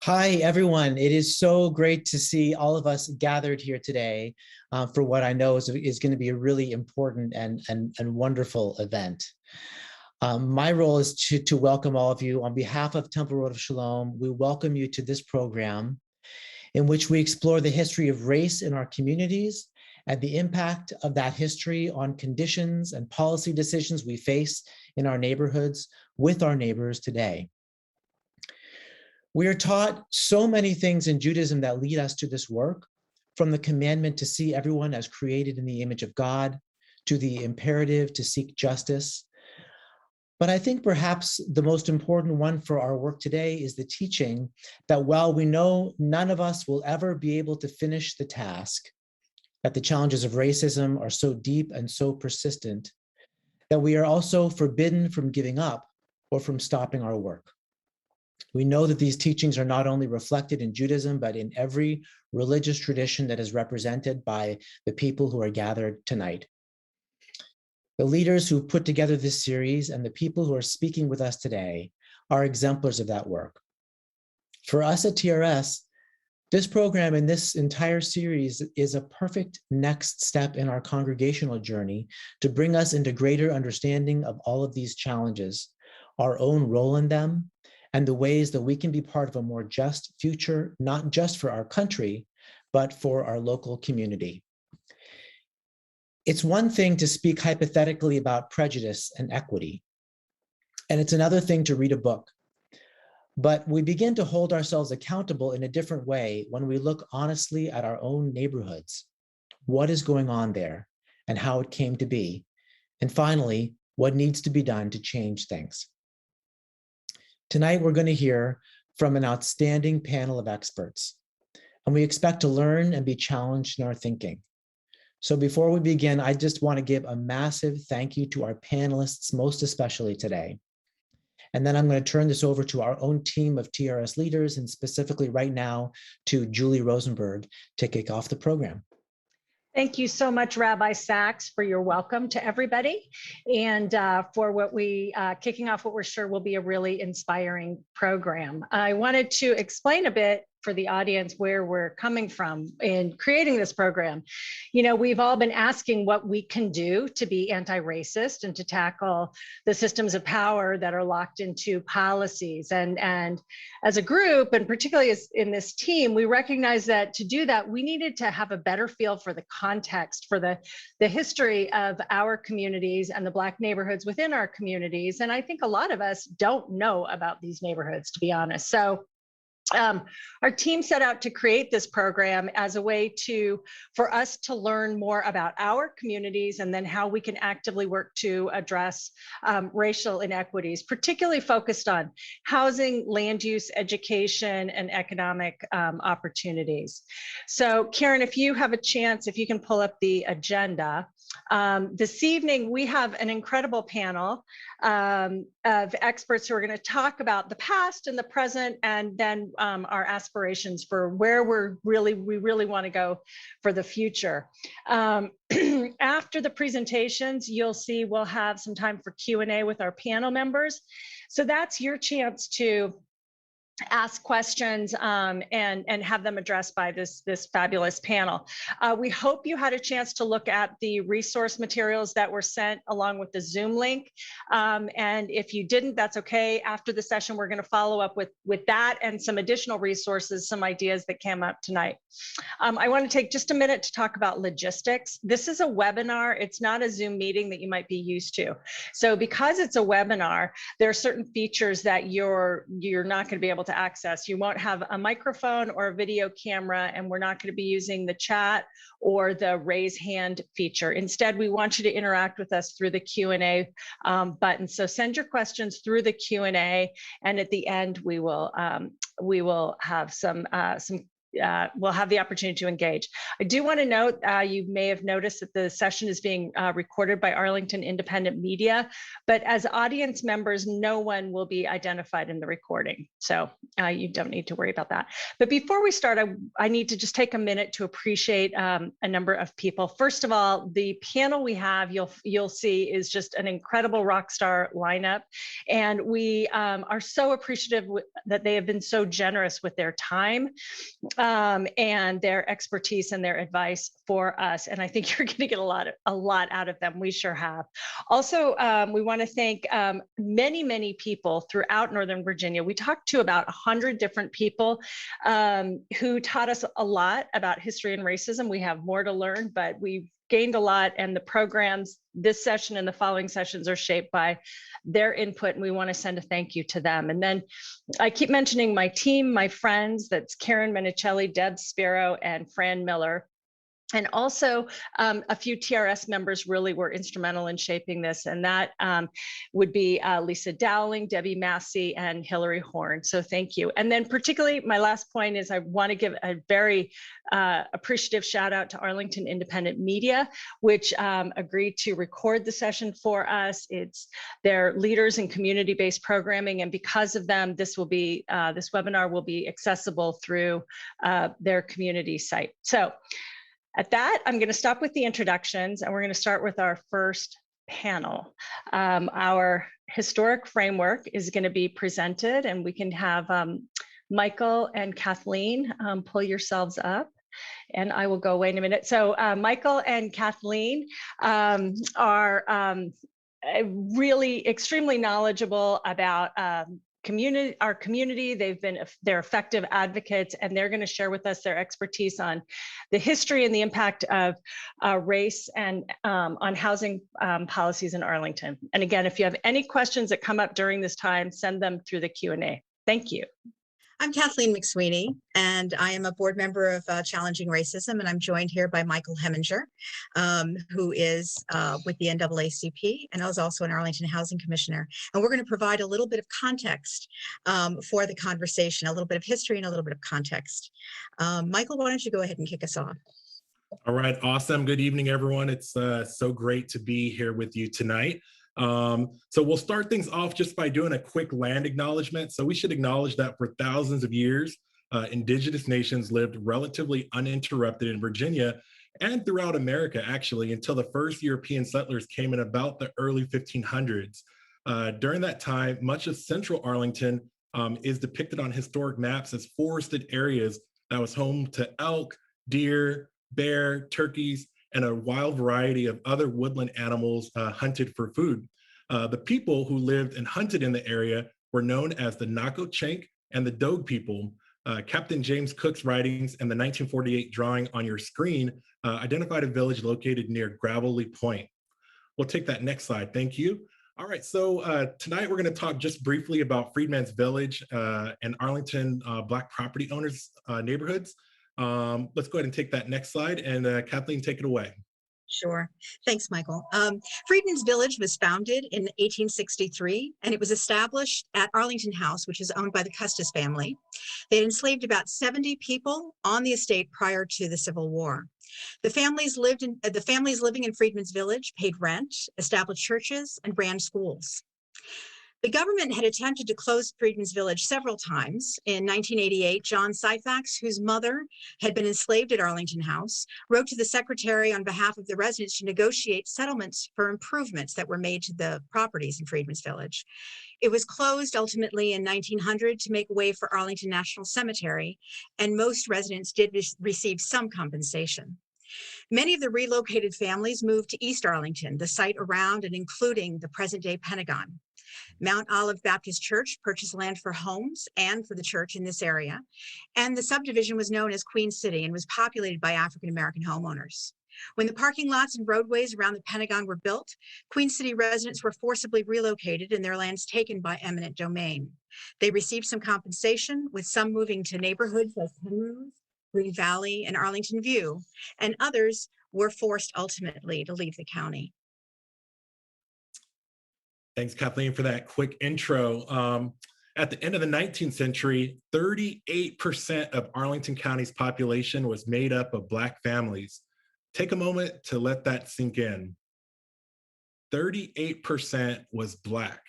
Hi, everyone. It is so great to see all of us gathered here today for what I know is going to be a really important and wonderful event. My role is to welcome all of you. On behalf of Temple Road of Shalom, we welcome you to this program in which we explore the history of race in our communities and the impact of that history on conditions and policy decisions we face in our neighborhoods with our neighbors today. We are taught so many things in Judaism that lead us to this work, from the commandment to see everyone as created in the image of God, to the imperative to seek justice. But I think perhaps the most important one for our work today is the teaching that while we know none of us will ever be able to finish the task, that the challenges of racism are so deep and so persistent, that we are also forbidden from giving up or from stopping our work. We know that these teachings are not only reflected in Judaism, but in every religious tradition that is represented by the people who are gathered tonight. The leaders who put together this series and the people who are speaking with us today are exemplars of that work. For us at TRS, this program and this entire series is a perfect next step in our congregational journey to bring us into greater understanding of all of these challenges, our own role in them, and the ways that we can be part of a more just future, not just for our country, but for our local community. It's one thing to speak hypothetically about prejudice and equity, and it's another thing to read a book. But we begin to hold ourselves accountable in a different way when we look honestly at our own neighborhoods. What is going on there and how it came to be? And finally, what needs to be done to change things? Tonight, we're going to hear from an outstanding panel of experts, and we expect to learn and be challenged in our thinking. So before we begin, I just want to give a massive thank you to our panelists, most especially today. And then I'm going to turn this over to our own team of TRS leaders, and specifically right now to Julie Rosenberg to kick off the program. Thank you so much, Rabbi Sachs, for your welcome to everybody, and for kicking off what we're sure will be a really inspiring program. I wanted to explain a bit for the audience where we're coming from in creating this program. You know, we've all been asking what we can do to be anti-racist and to tackle the systems of power that are locked into policies. And as a group, and particularly as in this team, we recognize that to do that, we needed to have a better feel for the context, for the history of our communities and the Black neighborhoods within our communities. And I think a lot of us don't know about these neighborhoods, to be honest. So our team set out to create this program as a way for us to learn more about our communities and then how we can actively work to address racial inequities, particularly focused on housing, land use, education, and economic opportunities. So Karen, if you have a chance, if you can pull up the agenda. This evening, we have an incredible panel of experts who are going to talk about the past and the present, and then our aspirations for where we really want to go for the future. After the presentations, you'll see we'll have some time for Q&A with our panel members. So that's your chance to ask questions and have them addressed by this fabulous panel. We hope you had a chance to look at the resource materials that were sent along with the Zoom link. And if you didn't, that's okay. After the session, we're going to follow up with that and some additional resources, some ideas that came up tonight. I want to take just a minute to talk about logistics. This is a webinar. It's not a Zoom meeting that you might be used to. So because it's a webinar, there are certain features that you're not going to be able to access. You won't have a microphone or a video camera, and we're not going to be using the chat or the raise hand feature. Instead, we want you to interact with us through the Q&A button. So send your questions through the Q&A, and at the end, we will have some will have the opportunity to engage. I do want to note, you may have noticed that the session is being recorded by Arlington Independent Media, but as audience members, no one will be identified in the recording. So you don't need to worry about that. But before we start, I need to just take a minute to appreciate a number of people. First of all, the panel we have, you'll see, is just an incredible rock star lineup. And we are so appreciative that they have been so generous with their time and their expertise and their advice for us. And I think you're going to get a lot out of them. We sure have. Also, we want to thank many people throughout Northern Virginia. We talked to about 100 different people who taught us a lot about history and racism. We have more to learn, but we've gained a lot, and the programs, this session and the following sessions, are shaped by their input, and we want to send a thank you to them. And then I keep mentioning my team, my friends, that's Karen Minicelli, Deb Spiro, and Fran Miller. And also a few TRS members really were instrumental in shaping this, and that would be Lisa Dowling, Debbie Massey, and Hillary Horn. So thank you. And then particularly my last point is I want to give a very appreciative shout out to Arlington Independent Media, which agreed to record the session for us. It's their leaders in community-based programming, and because of them, this webinar will be accessible through their community site. So at that, I'm going to stop with the introductions, and we're going to start with our first panel. Our historic framework is going to be presented, and we can have Michael and Kathleen pull yourselves up, and I will go away in a minute. So Michael and Kathleen are really extremely knowledgeable about our community. They're effective advocates, and they're going to share with us their expertise on the history and the impact of race and on housing policies in Arlington. And again, if you have any questions that come up during this time, send them through the Q&A. Thank you. I'm Kathleen McSweeney, and I am a board member of Challenging Racism, and I'm joined here by Michael Heminger, who is with the NAACP and is also an Arlington Housing Commissioner. And we're going to provide a little bit of context for the conversation, a little bit of history and a little bit of context. Michael, why don't you go ahead and kick us off? All right, awesome. Good evening, everyone. It's so great to be here with you tonight. So we'll start things off just by doing a quick land acknowledgement. So we should acknowledge that for thousands of years, indigenous nations lived relatively uninterrupted in Virginia and throughout America, actually, until the first European settlers came in about the early 1500s. During that time, much of central Arlington is depicted on historic maps as forested areas that was home to elk, deer, bear, turkeys, and a wild variety of other woodland animals hunted for food. The people who lived and hunted in the area were known as the Nacotchink and the Dogue people. Captain James Cook's writings and the 1948 drawing on your screen identified a village located near Gravelly Point. We'll take that next slide, thank you. All right, so tonight we're gonna talk just briefly about Friedmans Village and Arlington Black property owners neighborhoods. Let's go ahead and take that next slide, and Kathleen, take it away. Sure. Thanks, Michael. Friedmans Village was founded in 1863, and it was established at Arlington House, which is owned by the Custis family. They had enslaved about 70 people on the estate prior to the Civil War. The families living in Friedmans Village paid rent, established churches, and ran schools. The government had attempted to close Friedmans Village several times. In 1988, John Syphax, whose mother had been enslaved at Arlington House, wrote to the secretary on behalf of the residents to negotiate settlements for improvements that were made to the properties in Friedmans Village. It was closed ultimately in 1900 to make way for Arlington National Cemetery, and most residents did receive some compensation. Many of the relocated families moved to East Arlington, the site around and including the present-day Pentagon. Mount Olive Baptist Church purchased land for homes and for the church in this area, and the subdivision was known as Queen City and was populated by African-American homeowners. When the parking lots and roadways around the Pentagon were built, Queen City residents were forcibly relocated and their lands taken by eminent domain. They received some compensation, with some moving to neighborhoods like Penrose, Green Valley, and Arlington View, and others were forced ultimately to leave the county. Thanks, Kathleen, for that quick intro. At the end of the 19th century, 38% of Arlington County's population was made up of Black families. Take a moment to let that sink in. 38% was Black.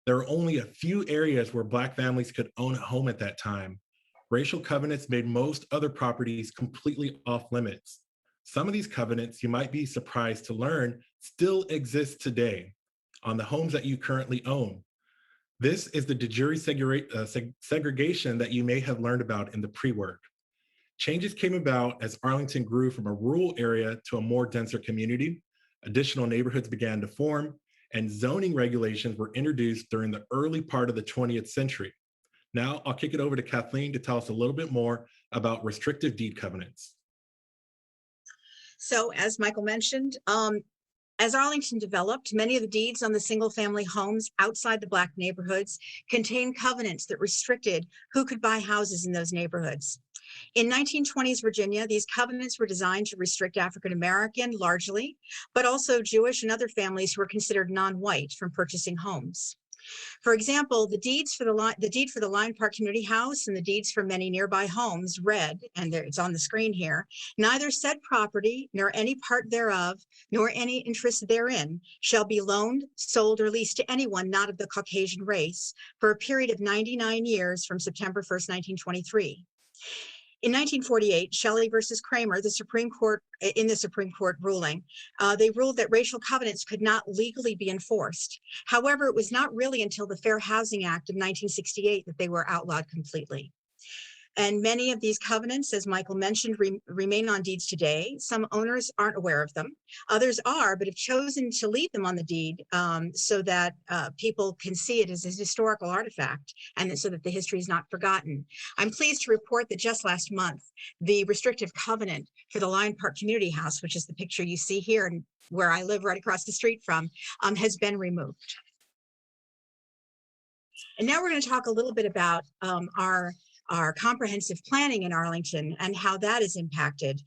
There were only a few areas where Black families could own a home at that time. Racial covenants made most other properties completely off limits. Some of these covenants, you might be surprised to learn, still exist today on the homes that you currently own. This is the de jure segregation that you may have learned about in the pre-work. Changes came about as Arlington grew from a rural area to a more denser community. Additional neighborhoods began to form, and zoning regulations were introduced during the early part of the 20th century. Now I'll kick it over to Kathleen to tell us a little bit more about restrictive deed covenants. So as Michael mentioned, as Arlington developed, many of the deeds on the single-family homes outside the Black neighborhoods contained covenants that restricted who could buy houses in those neighborhoods. In 1920s Virginia, these covenants were designed to restrict African American largely, but also Jewish and other families who were considered non-white from purchasing homes. For example, the deed for the Line Park Community House and the deeds for many nearby homes read, and it's on the screen here, neither said property, nor any part thereof, nor any interest therein, shall be loaned, sold, or leased to anyone not of the Caucasian race for a period of 99 years from September 1st, 1923. In 1948, Shelley versus Kramer, in the Supreme Court ruling, they ruled that racial covenants could not legally be enforced. However, it was not really until the Fair Housing Act of 1968 that they were outlawed completely. And many of these covenants, as Michael mentioned, remain on deeds today. Some owners aren't aware of them. Others are, but have chosen to leave them on the deed so that people can see it as a historical artifact and so that the history is not forgotten. I'm pleased to report that just last month, the restrictive covenant for the Line Park Community House, which is the picture you see here and where I live right across the street from, has been removed. And now we're going to talk a little bit about our comprehensive planning in Arlington and how that has impacted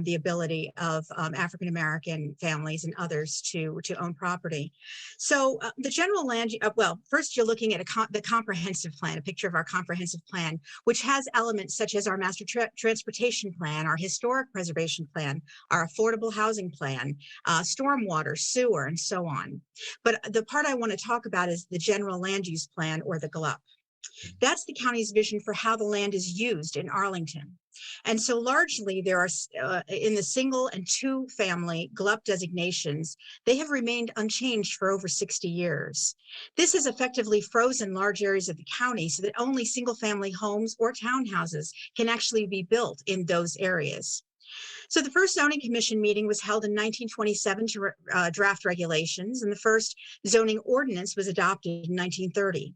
the ability of African-American families and others to own property. So the general land, well, first you're looking at the comprehensive plan, a picture of our comprehensive plan, which has elements such as our master transportation plan, our historic preservation plan, our affordable housing plan, stormwater, sewer, and so on. But the part I want to talk about is the general land use plan, or the GLUP. That's the county's vision for how the land is used in Arlington. And so largely there are, in the single and two family GLUP designations, they have remained unchanged for over 60 years. This has effectively frozen large areas of the county so that only single family homes or townhouses can actually be built in those areas. So the first zoning commission meeting was held in 1927 to draft regulations, and the first zoning ordinance was adopted in 1930.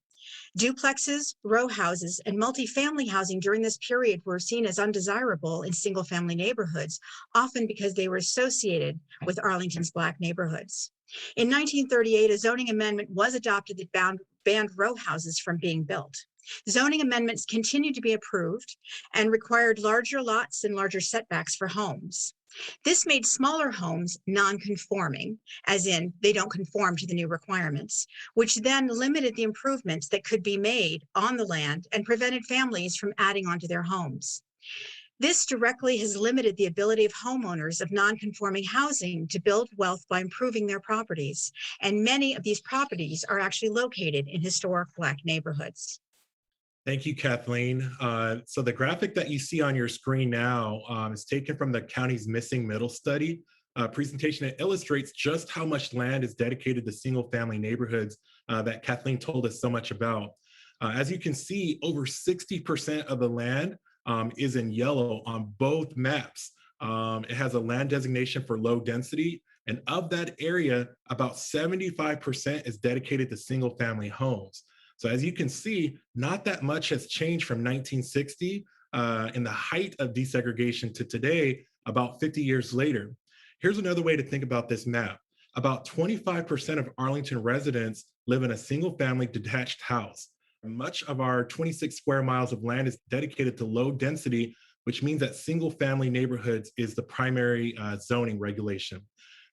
Duplexes, row houses, and multifamily housing during this period were seen as undesirable in single-family neighborhoods, often because they were associated with Arlington's Black neighborhoods. In 1938, a zoning amendment was adopted that banned row houses from being built. Zoning amendments continued to be approved and required larger lots and larger setbacks for homes. This made smaller homes non-conforming, as in they don't conform to the new requirements, which then limited the improvements that could be made on the land and prevented families from adding onto their homes. This directly has limited the ability of homeowners of non-conforming housing to build wealth by improving their properties, and many of these properties are actually located in historic Black neighborhoods. Thank you, Kathleen. So the graphic that you see on your screen now is taken from the county's Missing Middle study presentation. It illustrates just how much land is dedicated to single-family neighborhoods that Kathleen told us so much about. As you can see, over 60% of the land is in yellow on both maps. It has a land designation for low density, and of that area, about 75% is dedicated to single-family homes. So as you can see, not that much has changed from 1960 in the height of desegregation to today, about 50 years later. Here's another way to think about this map. About 25% of Arlington residents live in a single family detached house. Much of our 26 square miles of land is dedicated to low density, which means that single family neighborhoods is the primary zoning regulation.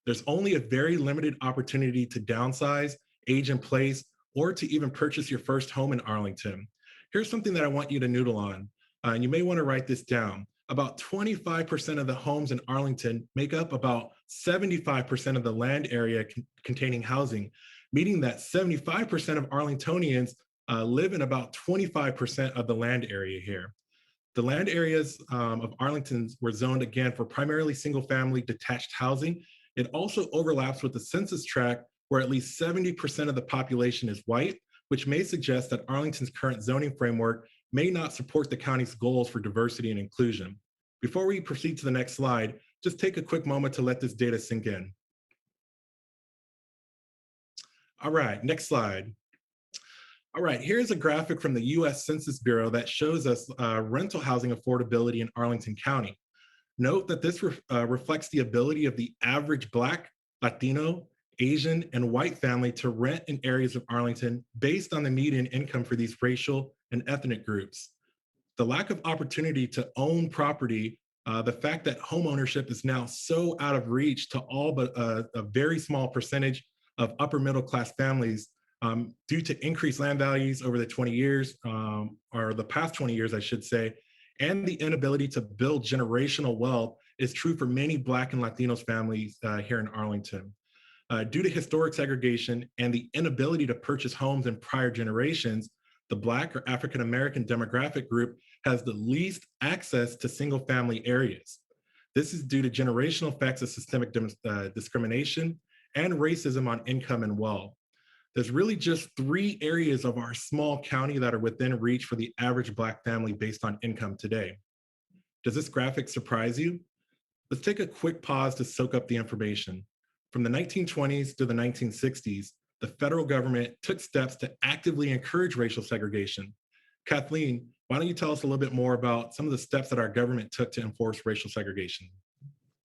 There's only a very limited opportunity to downsize, age in place, or to even purchase your first home in Arlington. Here's something that I want you to noodle on, and you may want to write this down. About 25% of the homes in Arlington make up about 75% of the land area containing housing, meaning that 75% of Arlingtonians live in about 25% of the land area here. The land areas of Arlington were zoned again for primarily single-family detached housing. It also overlaps with the census tract where at least 70% of the population is white, which may suggest that Arlington's current zoning framework may not support the county's goals for diversity and inclusion. Before we proceed to the next slide, just take a quick moment to let this data sink in. All right, next slide. All right, here's a graphic from the US Census Bureau that shows us rental housing affordability in Arlington County. Note that this reflects the ability of the average Black, Latino, Asian, and white family to rent in areas of Arlington based on the median income for these racial and ethnic groups. The lack of opportunity to own property, the fact that homeownership is now so out of reach to all but a very small percentage of upper middle class families due to increased land values over the 20 years, or the past 20 years, I should say, and the inability to build generational wealth is true for many Black and Latinos families here in Arlington. Due to historic segregation and the inability to purchase homes in prior generations, the Black or African American demographic group has the least access to single family areas. This is due to generational effects of systemic discrimination and racism on income and wealth. There's really just 3 areas of our small county that are within reach for the average Black family based on income today. Does this graphic surprise you? Let's take a quick pause to soak up the information. From the 1920s to the 1960s, the federal government took steps to actively encourage racial segregation. Kathleen, why don't you tell us a little bit more about some of the steps that our government took to enforce racial segregation?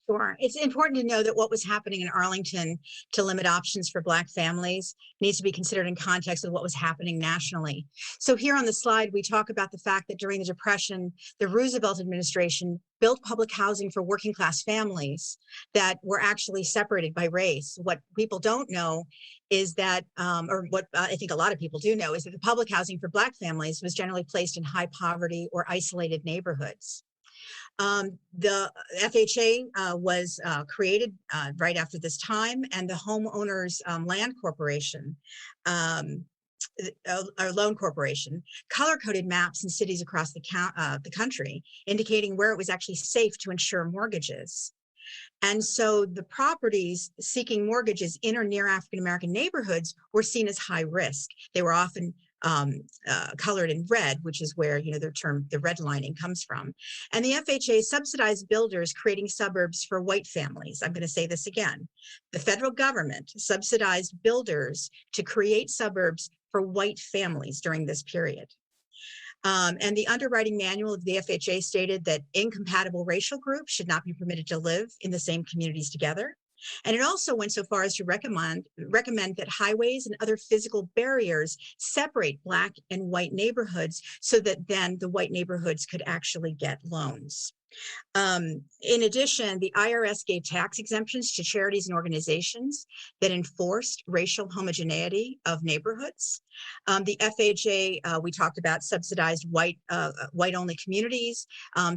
Sure. It's important to know that what was happening in Arlington to limit options for Black families needs to be considered in context of what was happening nationally. So here on the slide, we talk about the fact that during the Depression, the Roosevelt administration built public housing for working class families that were actually separated by race. What people don't know is that, or what I think a lot of people do know, is that the public housing for Black families was generally placed in high poverty or isolated neighborhoods. The FHA was created right after this time, and the Homeowners Land Corporation, or Loan Corporation, color-coded maps in cities across the country, indicating where it was actually safe to insure mortgages. And so the properties seeking mortgages in or near African-American neighborhoods were seen as high risk. They were often colored in red, which is where the term, the redlining, comes from. And the FHA subsidized builders creating suburbs for white families. I'm going to say this again. The federal government subsidized builders to create suburbs for white families during this period. And the underwriting manual of the FHA stated that incompatible racial groups should not be permitted to live in the same communities together. And it also went so far as to recommend that highways and other physical barriers separate Black and white neighborhoods so that then the white neighborhoods could actually get loans. In addition, the IRS gave tax exemptions to charities and organizations that enforced racial homogeneity of neighborhoods. The FHA, we talked about, subsidized white-only communities.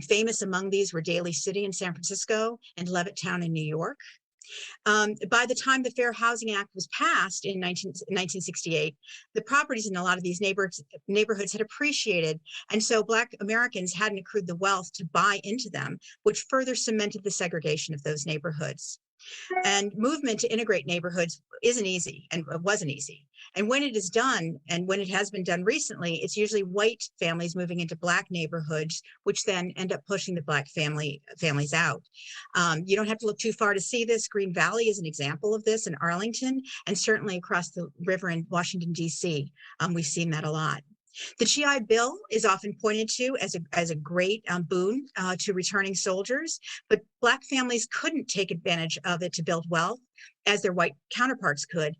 Famous among these were Daly City in San Francisco and Levittown in New York. By the time the Fair Housing Act was passed in 1968, the properties in a lot of these neighborhoods had appreciated, and so Black Americans hadn't accrued the wealth to buy into them, which further cemented the segregation of those neighborhoods. And movement to integrate neighborhoods isn't easy, and it wasn't easy. And when it is done, and when it has been done recently, it's usually white families moving into Black neighborhoods, which then end up pushing the Black families out. You don't have to look too far to see this. Green Valley is an example of this in Arlington, and certainly across the river in Washington, D.C. We've seen that a lot. The GI Bill is often pointed to as a great boon to returning soldiers, but Black families couldn't take advantage of it to build wealth as their white counterparts could,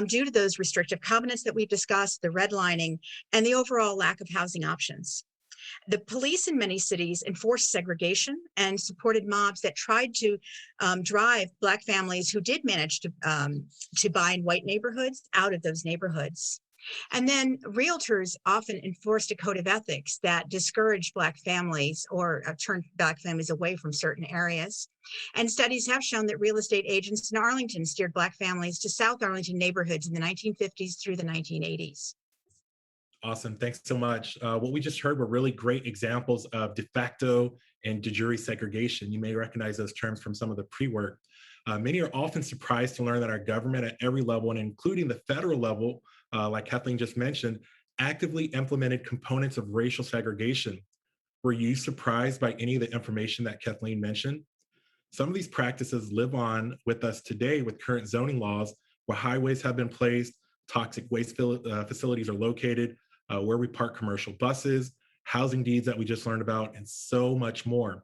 due to those restrictive covenants that we've discussed, the redlining, and the overall lack of housing options. The police in many cities enforced segregation and supported mobs that tried to drive Black families who did manage to buy in white neighborhoods out of those neighborhoods. And then realtors often enforced a code of ethics that discouraged Black families or turned Black families away from certain areas. And studies have shown that real estate agents in Arlington steered Black families to South Arlington neighborhoods in the 1950s through the 1980s. Awesome. Thanks so much. What we just heard were really great examples of de facto and de jure segregation. You may recognize those terms from some of the pre-work. Many are often surprised to learn that our government at every level, and including the federal level, like Kathleen just mentioned, actively implemented components of racial segregation. Were you surprised by any of the information that Kathleen mentioned? Some of these practices live on with us today with current zoning laws, where highways have been placed, toxic waste facilities are located, where we park commercial buses, housing deeds that we just learned about, and so much more.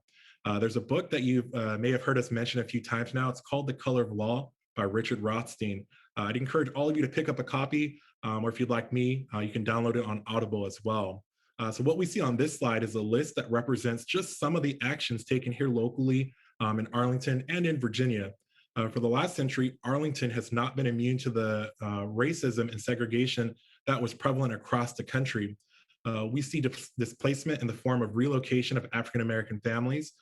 There's a book that you may have heard us mention a few times now. It's called The Color of Law by Richard Rothstein. I'd encourage all of you to pick up a copy, or if you'd like me, you can download it on Audible as well. So what we see on this slide is a list that represents just some of the actions taken here locally in Arlington and in Virginia. For the last century, Arlington has not been immune to the racism and segregation that was prevalent across the country. We see displacement in the form of relocation of African-American families.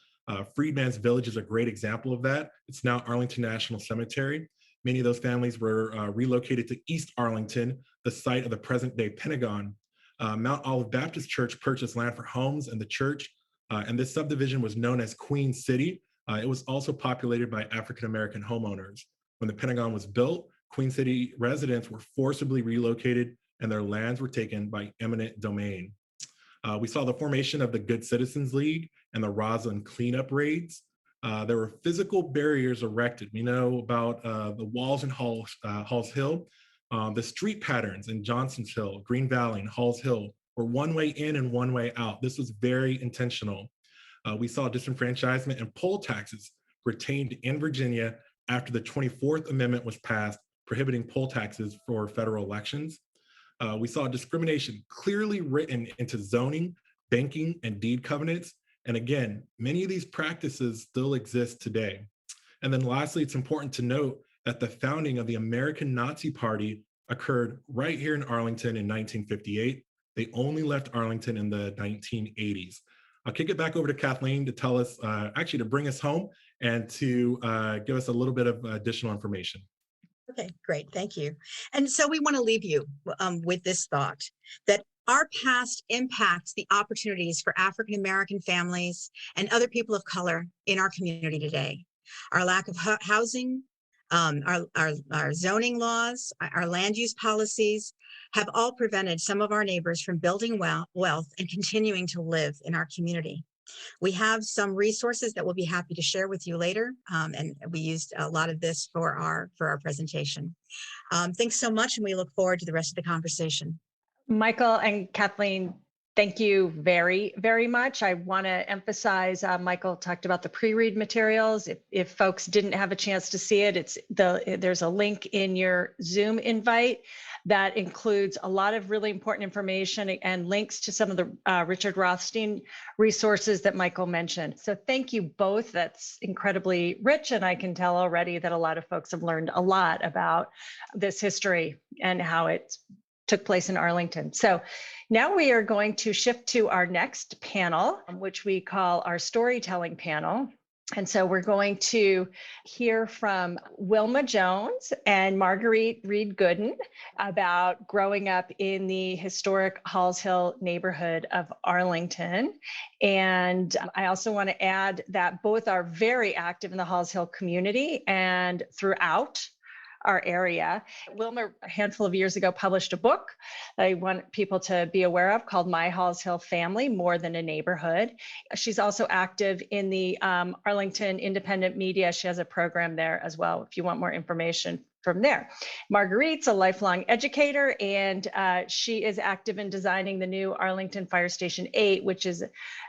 Friedmans Village is a great example of that. It's now Arlington National Cemetery. Many of those families were relocated to East Arlington, the site of the present-day Pentagon. Mount Olive Baptist Church purchased land for homes and the church, and this subdivision was known as Queen City. It was also populated by African-American homeowners. When the Pentagon was built, Queen City residents were forcibly relocated and their lands were taken by eminent domain. We saw the formation of the Good Citizens League and the Roslyn cleanup raids. There were physical barriers erected. We know about the walls in Halls Hill, the street patterns in Johnson's Hill, Green Valley, and Halls Hill were one way in and one way out. This was very intentional. We saw disenfranchisement and poll taxes retained in Virginia after the 24th Amendment was passed, prohibiting poll taxes for federal elections. We saw discrimination clearly written into zoning, banking, and deed covenants. And again, many of these practices still exist today. And then lastly, it's important to note that the founding of the American Nazi Party occurred right here in Arlington in 1958. They only left Arlington in the 1980s. I'll kick it back over to Kathleen to tell us, actually to bring us home and to give us a little bit of additional information. Okay, great, thank you. And so we want to leave you with this thought that our past impacts the opportunities for African-American families and other people of color in our community today. Our lack of housing, our zoning laws, our land use policies have all prevented some of our neighbors from building wealth and continuing to live in our community. We have some resources that we'll be happy to share with you later, and we used a lot of this for our presentation. Thanks so much, and we look forward to the rest of the conversation. Michael and Kathleen, thank you very, very much. I want to emphasize, Michael talked about the pre-read materials. If folks didn't have a chance to see it, there's a link in your Zoom invite that includes a lot of really important information and links to some of the Richard Rothstein resources that Michael mentioned. So thank you both. That's incredibly rich. And I can tell already that a lot of folks have learned a lot about this history and how it took place in Arlington. So now we are going to shift to our next panel, which we call our storytelling panel. And so we're going to hear from Wilma Jones and Marguerite Reed Gooden about growing up in the historic Halls Hill neighborhood of Arlington. And I also want to add that both are very active in the Halls Hill community and throughout our area. Wilma, a handful of years ago, published a book I want people to be aware of called My Halls Hill Family, More Than a Neighborhood. She's also active in the Arlington Independent Media. She has a program there as well, if you want more information from there. Marguerite's a lifelong educator, and she is active in designing the new Arlington Fire Station 8, which has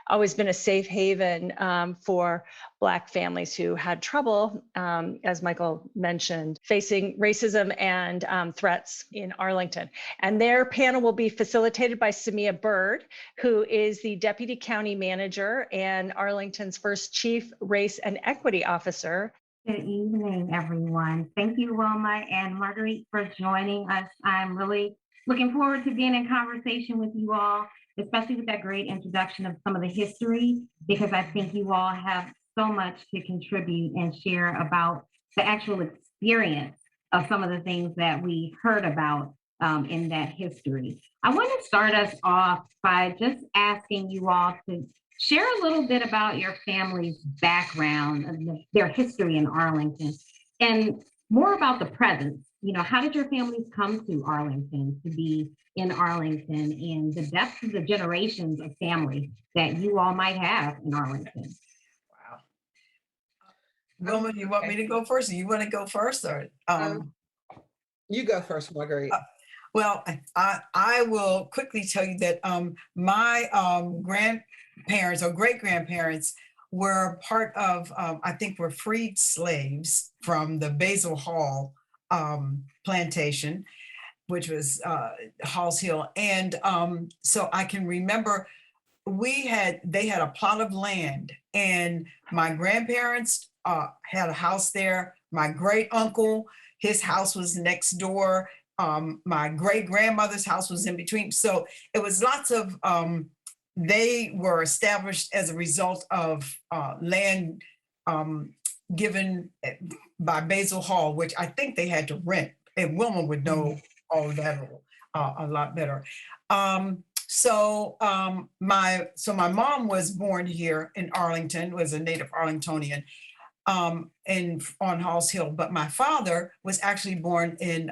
always been a safe haven for Black families who had trouble, as Michael mentioned, facing racism and threats in Arlington. And their panel will be facilitated by Samia Bird, who is the Deputy County Manager and Arlington's first Chief Race and Equity Officer. Good evening, everyone. Thank you, Wilma and Marguerite, for joining us. I'm really Looking forward to being in conversation with you all, especially with that great introduction of some of the history, because I think you all have so much to contribute and share about the actual experience of some of the things that we heard about in that history. I want to start us off by just asking you all to share a little bit about your family's background and their history in Arlington, and more about the present. You know, how did your families come to Arlington, to be in Arlington, and the depth of the generations of family that you all might have in Arlington? Wow. Wilma, you want me to go first, or you want to go first, or You go first, Marguerite. well, I will quickly tell you that my grandparents or great grandparents were part of, I think, were freed slaves from the Basil Hall plantation, which was Hall's Hill. And so I can remember they had a plot of land, and my grandparents had a house there. My great uncle, his house was next door. My great grandmother's house was in between. So it was lots of, they were established as a result of land given by Basil Hall, which I think they had to rent. And Wilma would know all of that a lot better. So my mom was born here in Arlington, was a native Arlingtonian, and on Halls Hill. But my father was actually born in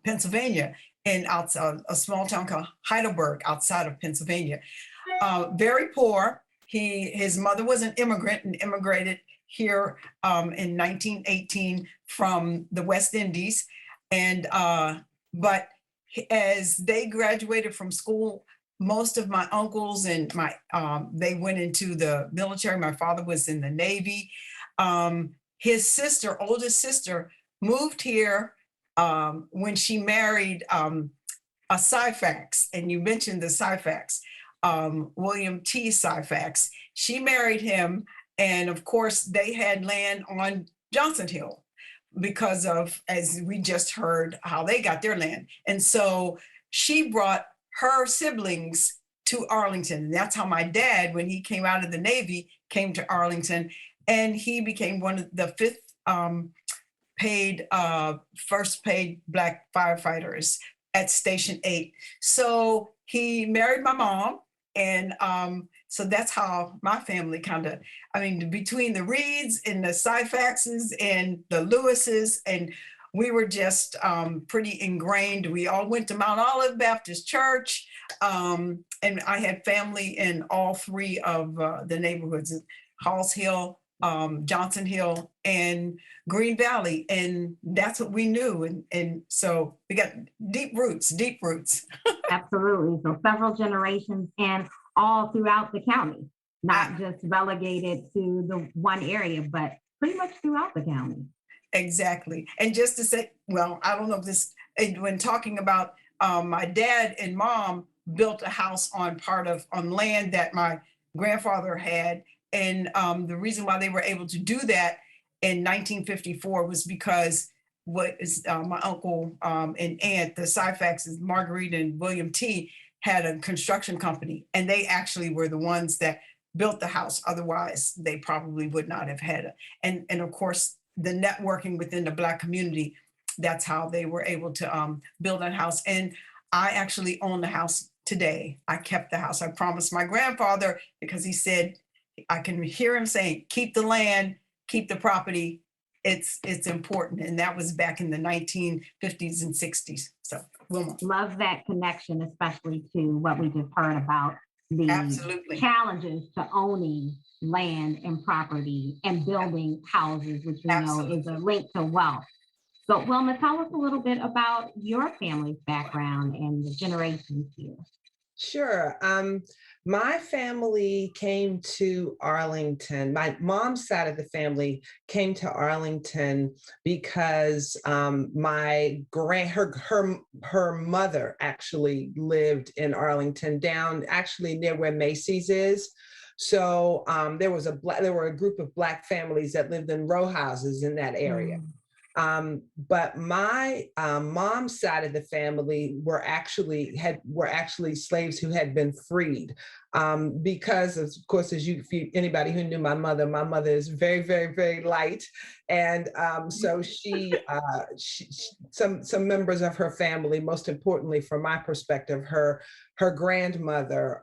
Pennsylvania, in outside a small town called Heidelberg, outside of Pennsylvania. Very poor. His mother was an immigrant and immigrated here in 1918 from the West Indies. And but as they graduated from school, most of my uncles and they went into the military. My father was in the Navy. His sister, oldest sister, moved here when she married a Syphax, and you mentioned the Syphax, William T. Syphax. She married him, and of course they had land on Johnson Hill because of, as we just heard, how they got their land. And so she brought her siblings to Arlington. And that's how my dad, when he came out of the Navy, came to Arlington, and he became one of the first paid Black firefighters at Station 8. So he married my mom, and so that's how my family kind of, I mean, between the Reeds and the Syphaxes and the Lewises, and we were just pretty ingrained. We all went to Mount Olive Baptist Church, and I had family in all three of the neighborhoods, Halls Hill, Johnson Hill, and Green Valley, and that's what we knew. And so we got deep roots. Absolutely. So several generations, and all throughout the county, not just relegated to the one area, but pretty much throughout the county. Exactly. And just to say, well, I don't know if this, when talking about my dad and mom built a house on land that my grandfather had. And the reason why they were able to do that in 1954 was because my uncle and aunt, the Syphaxes, Marguerite and William T., had a construction company, and they actually were the ones that built the house. Otherwise, they probably would not have had it. And of course, the networking within the Black community, that's how they were able to build that house. And I actually own the house today. I kept the house. I promised my grandfather, because he said, I can hear him saying, keep the land, keep the property. It's important. And that was back in the 1950s and 60s. So Wilma. Love that connection, especially to what we just heard about the Absolutely. challenges to owning land and property and building houses, which we Absolutely. know is a link to wealth. So Wilma, tell us a little bit about your family's background and the generations here. Sure. My family came to Arlington. My mom's side of the family came to Arlington because her mother actually lived in Arlington, down actually near where Macy's is. So there were a group of Black families that lived in row houses in that area. But my mom's side of the family were actually slaves who had been freed. Because of course, anybody who knew my mother is very, very, very light. And so some members of her family, most importantly, from my perspective, her grandmother,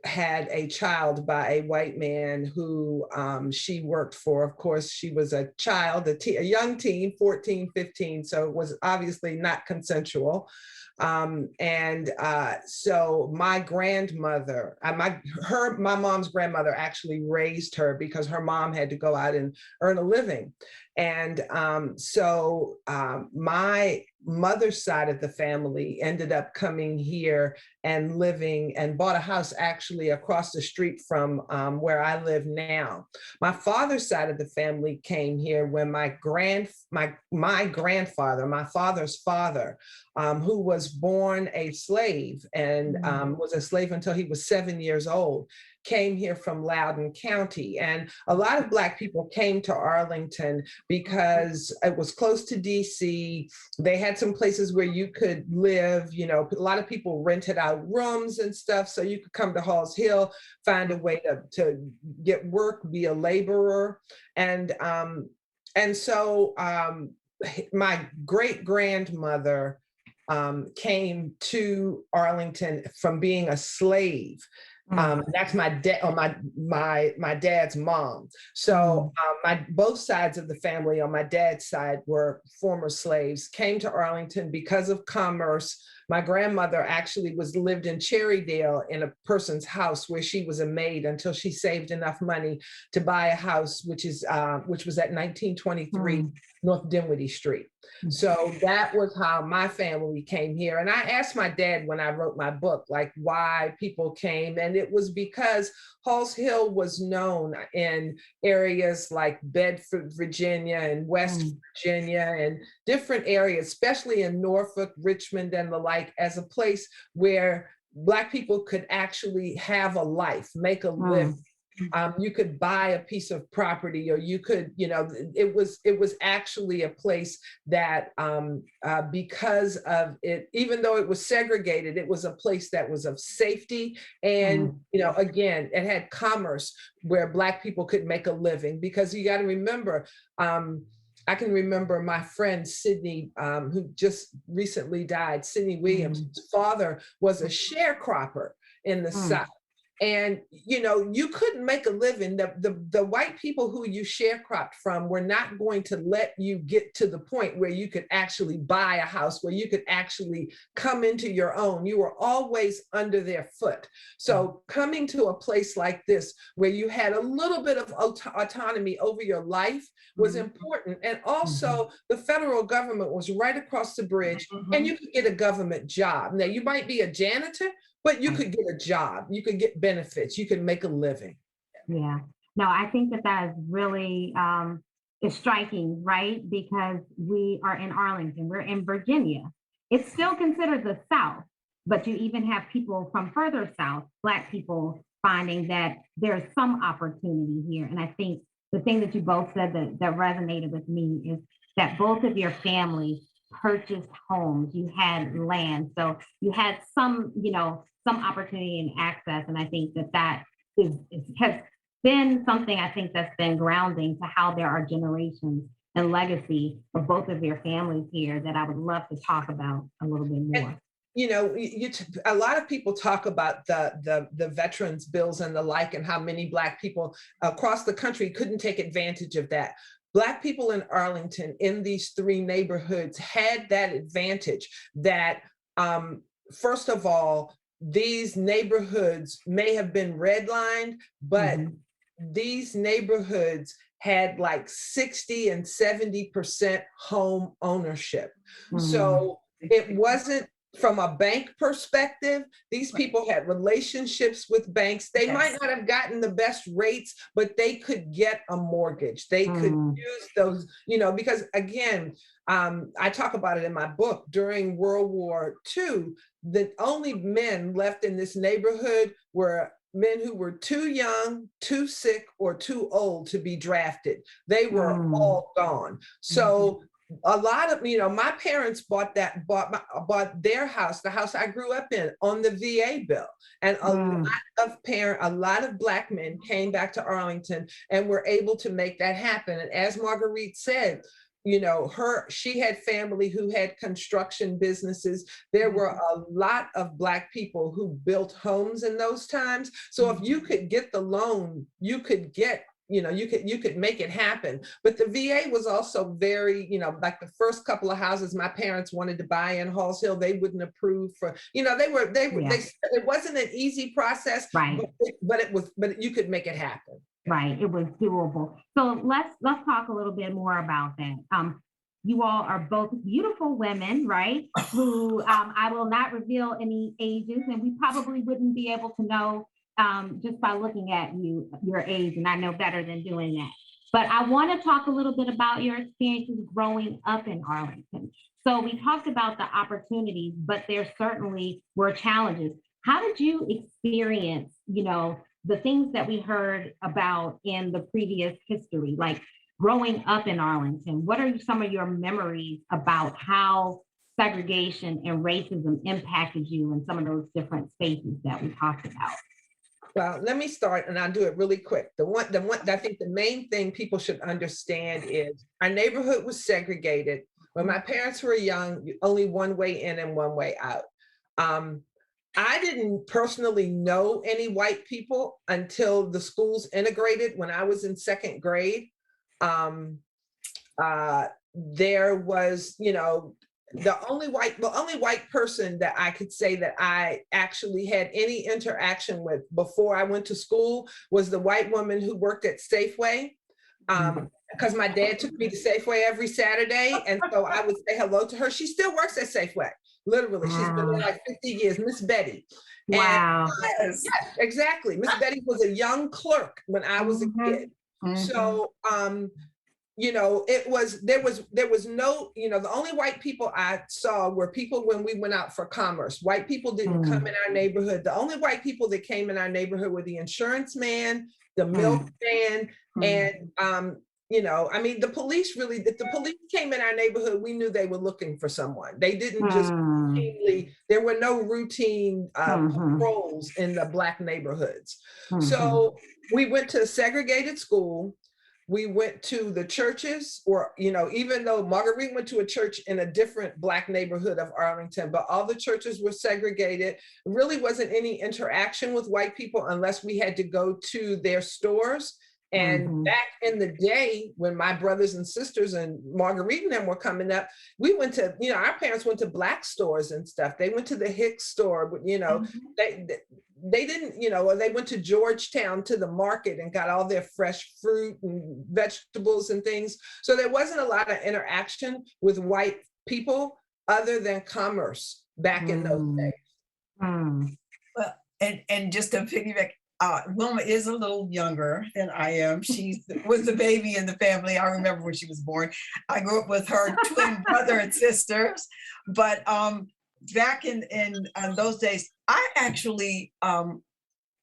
had a child by a white man who she worked for. Of course, she was a child, a young teen, 14, 15, so it was obviously not consensual. So my grandmother, my mom's grandmother actually raised her because her mom had to go out and earn a living. And my mother's side of the family ended up coming here and living and bought a house actually across the street from where I live now. My father's side of the family came here when my grandfather, my father's father, who was born a slave and was a slave until he was 7 years old, came here from Loudoun County. And a lot of Black people came to Arlington because it was close to DC. They had some places where you could live. You know, a lot of people rented out rooms and stuff, so you could come to Halls Hill, find a way to get work, be a laborer. And so my great grandmother came to Arlington from being a slave. That's my dad, or my dad's mom. So both sides of the family on my dad's side were former slaves, came to Arlington because of commerce. My grandmother actually lived in Cherrydale in a person's house where she was a maid until she saved enough money to buy a house, which was at 1923 North Dinwiddie Street. So that was how my family came here. And I asked my dad when I wrote my book, like, why people came. And it was because Halls Hill was known in areas like Bedford, Virginia, and West Virginia, and different areas, especially in Norfolk, Richmond, and the like, as a place where Black people could actually have a life, make a living. You could buy a piece of property, or you could, it was actually a place that because of it, even though it was segregated, it was a place that was of safety. And, again, it had commerce where Black people could make a living, because you got to remember, I can remember my friend Sydney, who just recently died, Sydney Williams' father was a sharecropper in the South. And, you couldn't make a living. The white people who you sharecropped from were not going to let you get to the point where you could actually buy a house, where you could actually come into your own. You were always under their foot. So coming to a place like this, where you had a little bit of autonomy over your life, was important. And also the federal government was right across the bridge, and you could get a government job. Now, you might be a janitor, but you could get a job, you could get benefits, you could make a living. Yeah, no, I think that is really is striking, right? Because we are in Arlington, we're in Virginia. It's still considered the South, but you even have people from further south, Black people, finding that there's some opportunity here. And I think the thing that you both said that resonated with me is that both of your families purchased homes, you had land, so you had some opportunity and access. And I think that has been something, I think, that's been grounding to how there are generations and legacy of both of your families here that I would love to talk about a little bit more. A lot of people talk about the veterans bills and the like, and how many Black people across the country couldn't take advantage of that. Black people in Arlington, in these three neighborhoods, had that advantage that, first of all, these neighborhoods may have been redlined, but these neighborhoods had like 60 and 70% home ownership. So it wasn't, from a bank perspective, these people had relationships with banks. They might not have gotten the best rates, but they could get a mortgage. They could use those, because again, I talk about it in my book. During World War II, the only men left in this neighborhood were men who were too young, too sick, or too old to be drafted. They were all gone. So a lot of, my parents bought their house, the house I grew up in, on the VA bill. And a lot of Black men came back to Arlington and were able to make that happen. And as Marguerite said, she had family who had construction businesses. There were a lot of Black people who built homes in those times. So if you could get the loan, you could get, you could make it happen. But the VA was also very, like the first couple of houses my parents wanted to buy in Halls Hill, they wouldn't approve for, it wasn't an easy process, right? But you could make it happen. Right, it was doable. So let's talk a little bit more about that. You all are both beautiful women, right? Who I will not reveal any ages, and we probably wouldn't be able to know just by looking at your age, and I know better than doing that. But I want to talk a little bit about your experiences growing up in Arlington. So we talked about the opportunities, but there certainly were challenges. How did you experience, the things that we heard about in the previous history, like growing up in Arlington? What are some of your memories about how segregation and racism impacted you in some of those different spaces that we talked about? Well, let me start, and I'll do it really quick. The one, I think the main thing people should understand is our neighborhood was segregated. When my parents were young, only one way in and one way out. I didn't personally know any white people until the schools integrated when I was in second grade. There was, the only white person that I could say that I actually had any interaction with before I went to school was the white woman who worked at Safeway. Because my dad took me to Safeway every Saturday. And so I would say hello to her. She still works at Safeway. Literally, she's been there like 50 years, Miss Betty. Wow. Yes, exactly. Miss Betty was a young clerk when I was a kid. So, there was no, the only white people I saw were people when we went out for commerce. White people didn't come in our neighborhood. The only white people that came in our neighborhood were the insurance man, the milkman, and the police really, if the police came in our neighborhood, we knew they were looking for someone. They didn't just routinely, there were no routine patrols in the Black neighborhoods. So we went to a segregated school. We went to the churches, or, even though Marguerite went to a church in a different Black neighborhood of Arlington, but all the churches were segregated. There really wasn't any interaction with white people unless we had to go to their stores. And back in the day, when my brothers and sisters and Marguerite and them were coming up, we went to, our parents went to Black stores and stuff. They went to the Hicks store, but, they didn't, or they went to Georgetown to the market and got all their fresh fruit and vegetables and things. So there wasn't a lot of interaction with white people other than commerce back in those days. Well, and just to piggyback, Wilma is a little younger than I am. She was the baby in the family. I remember when she was born. I grew up with her twin brother and sisters. But back in those days, I actually,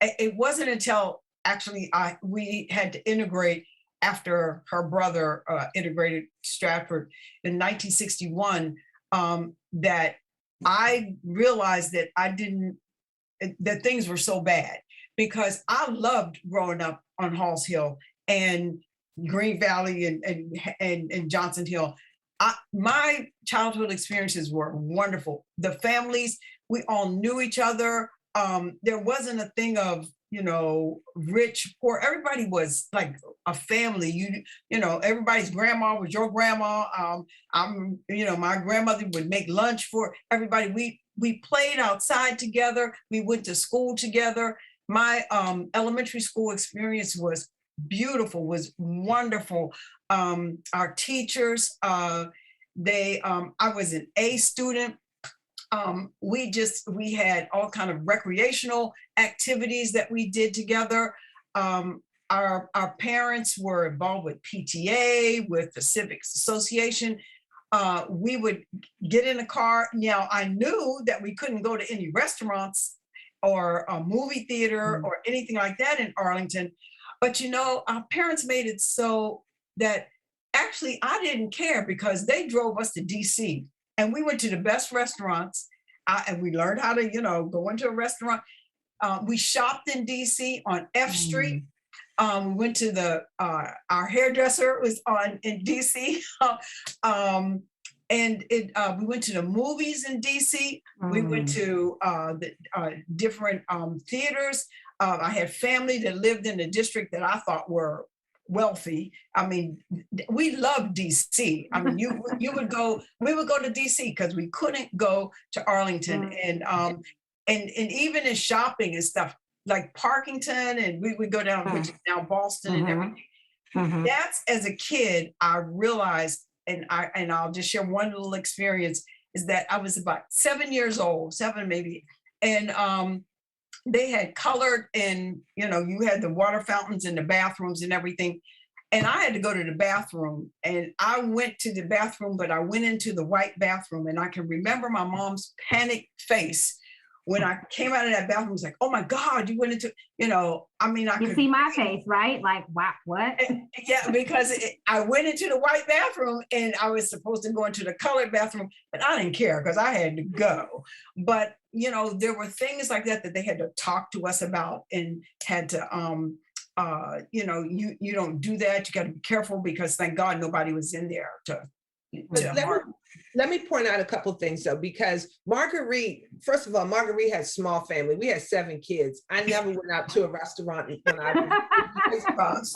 it wasn't until actually we had to integrate after her brother integrated Stratford in 1961 that I realized that that things were so bad. Because I loved growing up on Halls Hill and Green Valley and Johnson Hill. My childhood experiences were wonderful. The families, we all knew each other. There wasn't a thing of, rich, poor. Everybody was like a family. Everybody's grandma was your grandma. My grandmother would make lunch for everybody. We played outside together. We went to school together. My elementary school experience was beautiful, was wonderful. Our teachers, I was an A student. We had all kind of recreational activities that we did together. Our parents were involved with PTA, with the Civics Association. We would get in a car. Now, I knew that we couldn't go to any restaurants or a movie theater or anything like that in Arlington. But you know, our parents made it so that actually I didn't care because they drove us to DC and we went to the best restaurants and we learned how to, you know, go into a restaurant. We shopped in DC on F Street. We went to the, our hairdresser was in DC. We went to the movies in DC. We went to the different theaters. I had family that lived in the district that I thought were wealthy. I mean, we loved DC. I mean, we would go to DC because we couldn't go to Arlington. And even in shopping and stuff, like Parkington, and we would go down, which is now Boston and everything. That's, as a kid, I realized, and I'll just share one little experience, is that I was about 7 years old, 7 maybe, and they had colored, and you know, you had the water fountains in the bathrooms and everything. And I had to go to the bathroom, and I went to the bathroom, but I went into the white bathroom, and I can remember my mom's panicked face when I came out of that bathroom. Was like, oh my God, you went into, you know, I mean, I could see my face, right? Like, what? Yeah, because I went into the white bathroom and I was supposed to go into the colored bathroom, but I didn't care because I had to go. But, you know, there were things like that they had to talk to us about and had to, you know, you don't do that. You got to be careful because thank God nobody was in there to let me point out a couple of things though, because Marguerite, first of all, Marguerite had a small family. We had 7 kids. I never went out to a restaurant when I was,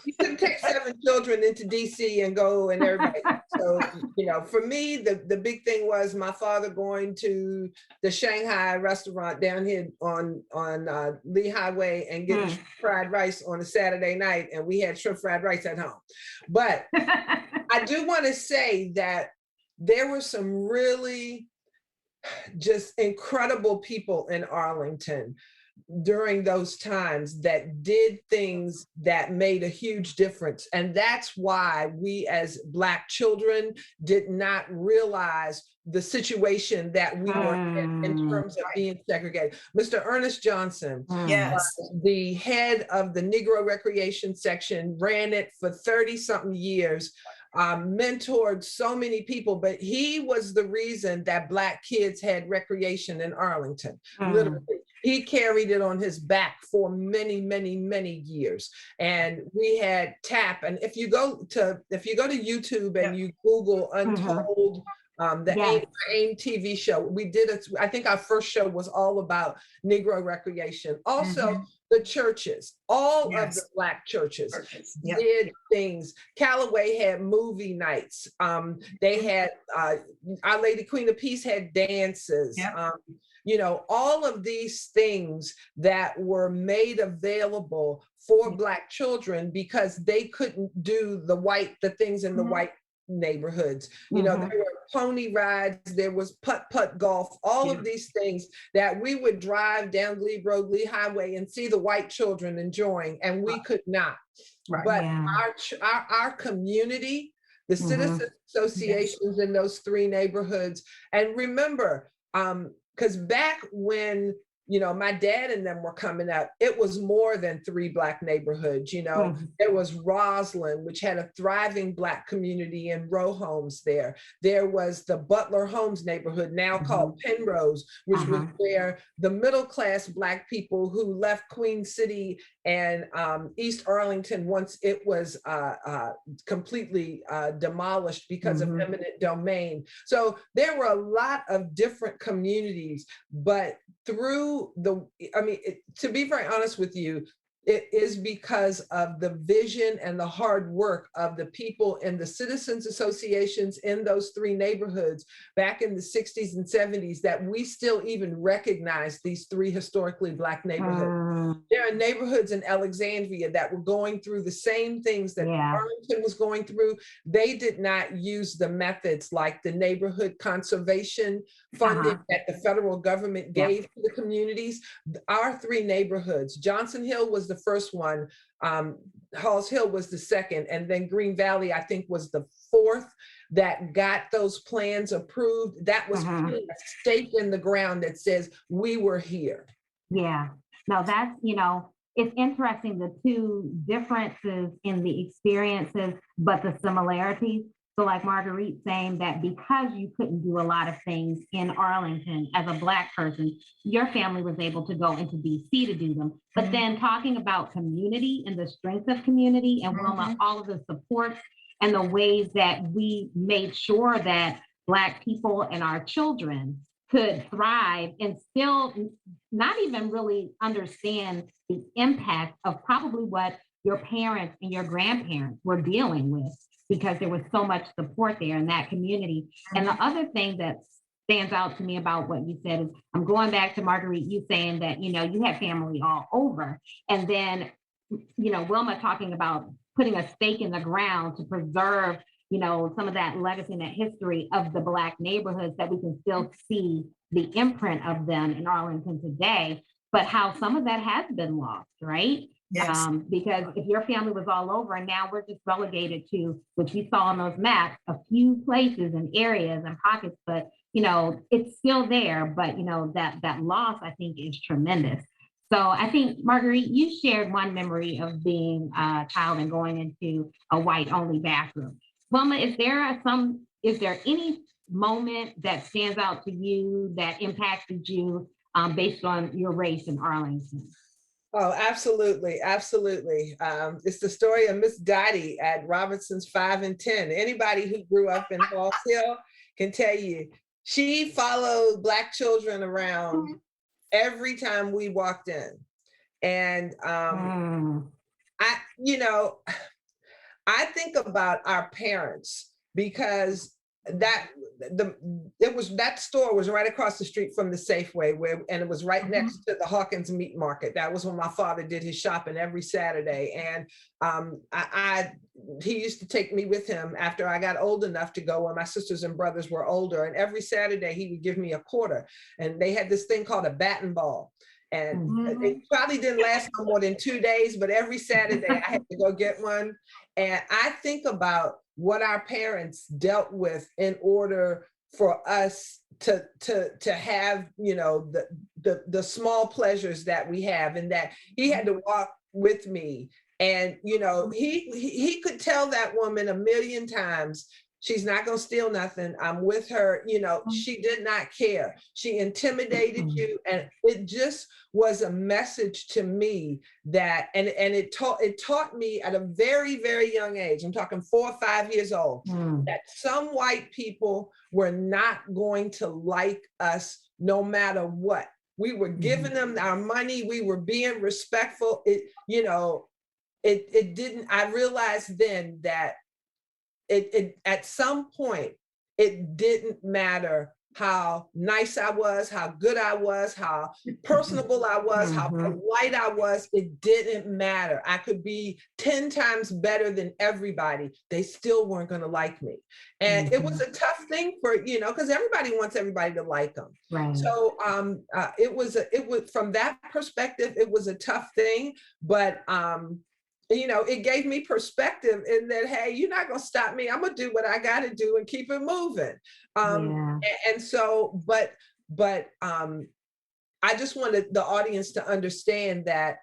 you couldn't take 7 children into DC and go and everybody. So, you know, for me, the big thing was my father going to the Shanghai restaurant down here on Lee Highway and getting fried rice on a Saturday night. And we had shrimp fried rice at home. But I do want to say that there were some really just incredible people in Arlington during those times that did things that made a huge difference. And that's why we as Black children did not realize the situation that we were in terms of being segregated. Mr. Ernest Johnson, was the head of the Negro Recreation Section, ran it for 30-something years, mentored so many people, but he was the reason that Black kids had recreation in Arlington, literally. He carried it on his back for many, many, many years. And we had TAP. And if you go to YouTube and you Google Untold, the AIM TV show, we did it. I think our first show was all about Negro recreation. Also, the churches, all of the Black churches did things. Callaway had movie nights. They had Our Lady Queen of Peace had dances. You know, all of these things that were made available for Black children because they couldn't do the things in the white neighborhoods. You know, there were pony rides, there was putt-putt golf, all of these things that we would drive down Glebe Road, Lee Highway and see the white children enjoying, and we could not. But our community, the citizen associations in those 3 neighborhoods, and remember, because back when, you know, my dad and them were coming up, it was more than 3 Black neighborhoods. You know, there was Roslyn, which had a thriving Black community and row homes there. There was the Butler Homes neighborhood, now called Penrose, which was where the middle-class Black people who left Queen City and East Arlington once it was completely demolished because of eminent domain. So there were a lot of different communities, but through to be very honest with you, it is because of the vision and the hard work of the people in the citizens associations in those 3 neighborhoods back in the 60s and 70s that we still even recognize these 3 historically Black neighborhoods. There are neighborhoods in Alexandria that were going through the same things that Arlington was going through. They did not use the methods like the neighborhood conservation funding that the federal government gave to the communities. Our 3 neighborhoods, Johnson Hill was the first one, Halls Hill was the second, and then Green Valley, I think, was the 4th that got those plans approved. That was putting a stake in the ground that says we were here. Yeah, no, that's, it's interesting, the two differences in the experiences, but the similarities. So like Marguerite saying that because you couldn't do a lot of things in Arlington as a Black person, your family was able to go into DC to do them. But then talking about community and the strength of community, and Wilma, all of the supports and the ways that we made sure that Black people and our children could thrive and still not even really understand the impact of probably what your parents and your grandparents were dealing with, because there was so much support there in that community. And the other thing that stands out to me about what you said is, I'm going back to Marguerite, you saying that, you had family all over. And then, Wilma talking about putting a stake in the ground to preserve, some of that legacy and that history of the Black neighborhoods, that we can still see the imprint of them in Arlington today, but how some of that has been lost, right? Yes. Because if your family was all over and now we're just relegated to, which we saw on those maps, a few places and areas and pockets, but it's still there, but that loss, I think, is tremendous. So I think, Marguerite, you shared one memory of being a child and going into a white only bathroom. Wilma, is there any moment that stands out to you that impacted you based on your race in Arlington? Oh, absolutely. Absolutely. It's the story of Miss Dottie at Robinson's 5 and 10. Anybody who grew up in Falls Hill can tell you, she followed Black children around every time we walked in. And I think about our parents, because that store was right across the street from the Safeway, and it was right next to the Hawkins Meat Market. That was when my father did his shopping every Saturday, and he used to take me with him after I got old enough to go when my sisters and brothers were older. And every Saturday he would give me a quarter, and they had this thing called a bat and ball. And it probably didn't last no more than 2 days, but every Saturday I had to go get one. And I think about what our parents dealt with in order for us to have, the small pleasures that we have, and that he had to walk with me. And, he could tell that woman a million times, she's not going to steal nothing. I'm with her. She did not care. She intimidated you. And it just was a message to me that, and it taught me at a very, very young age, I'm talking 4 or 5 years old, that some white people were not going to like us no matter what. We were giving them our money. We were being respectful. It didn't, I realized then that it at some point, it didn't matter how nice I was, how good I was, how personable I was, how polite I was. It didn't matter. I could be 10 times better than everybody. They still weren't going to like me. And it was a tough thing for, because everybody wants everybody to like them. Right. So it was from that perspective, it was a tough thing, but it gave me perspective in that, hey, you're not going to stop me. I'm going to do what I got to do and keep it moving. And so, but I just wanted the audience to understand that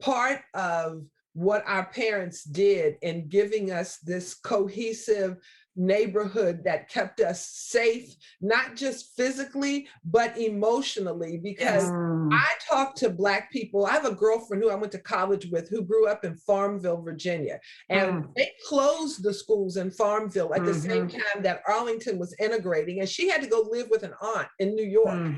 part of what our parents did in giving us this cohesive neighborhood that kept us safe, not just physically, but emotionally, because I talk to Black people. I have a girlfriend who I went to college with who grew up in Farmville, Virginia, and they closed the schools in Farmville at the same time that Arlington was integrating, and she had to go live with an aunt in New York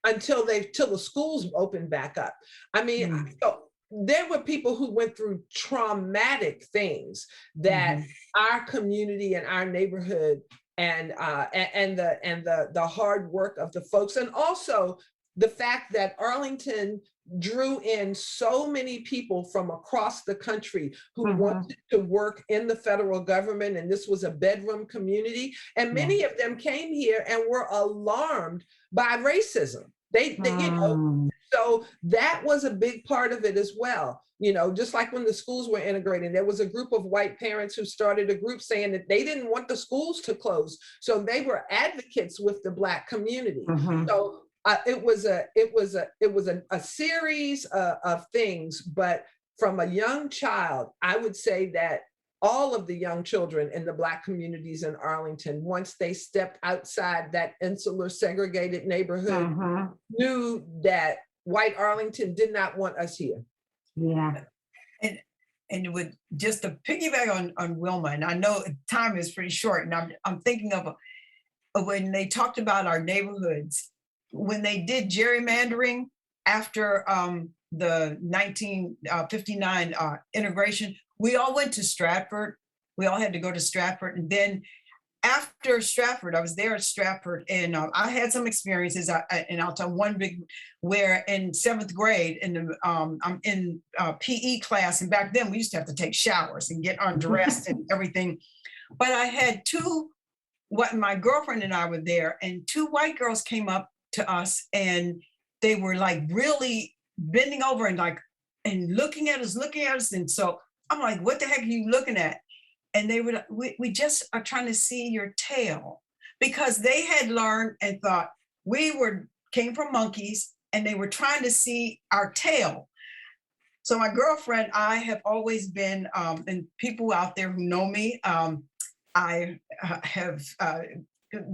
until the schools opened back up. I mean, so there were people who went through traumatic things that our community and our neighborhood and the hard work of the folks, and also the fact that Arlington drew in so many people from across the country who wanted to work in the federal government, and this was a bedroom community, and many of them came here and were alarmed by racism. They so that was a big part of it as well. Just like when the schools were integrating, there was a group of white parents who started a group saying that they didn't want the schools to close. So they were advocates with the Black community. So It was a series of things, but from a young child, I would say that all of the young children in the Black communities in Arlington, once they stepped outside that insular segregated neighborhood, knew that white Arlington did not want us here. Yeah. And with just to piggyback on Wilma, and I know time is pretty short, and I'm thinking of when they talked about our neighborhoods, when they did gerrymandering after the 1959 integration, we all went to Stratford. We all had to go to Stratford. And then after Stratford, I was there at Stratford, and I had some experiences, and I'll tell one big, where in 7th grade, I'm in PE class, and back then we used to have to take showers and get undressed and everything. But I had my girlfriend and I were there, and 2 white girls came up to us, and they were like really bending over and looking at us. And so I'm like, what the heck are you looking at? And they would, we just are trying to see your tail, because they had learned and thought came from monkeys, and they were trying to see our tail. So my girlfriend, I have always been, and people out there who know me, I have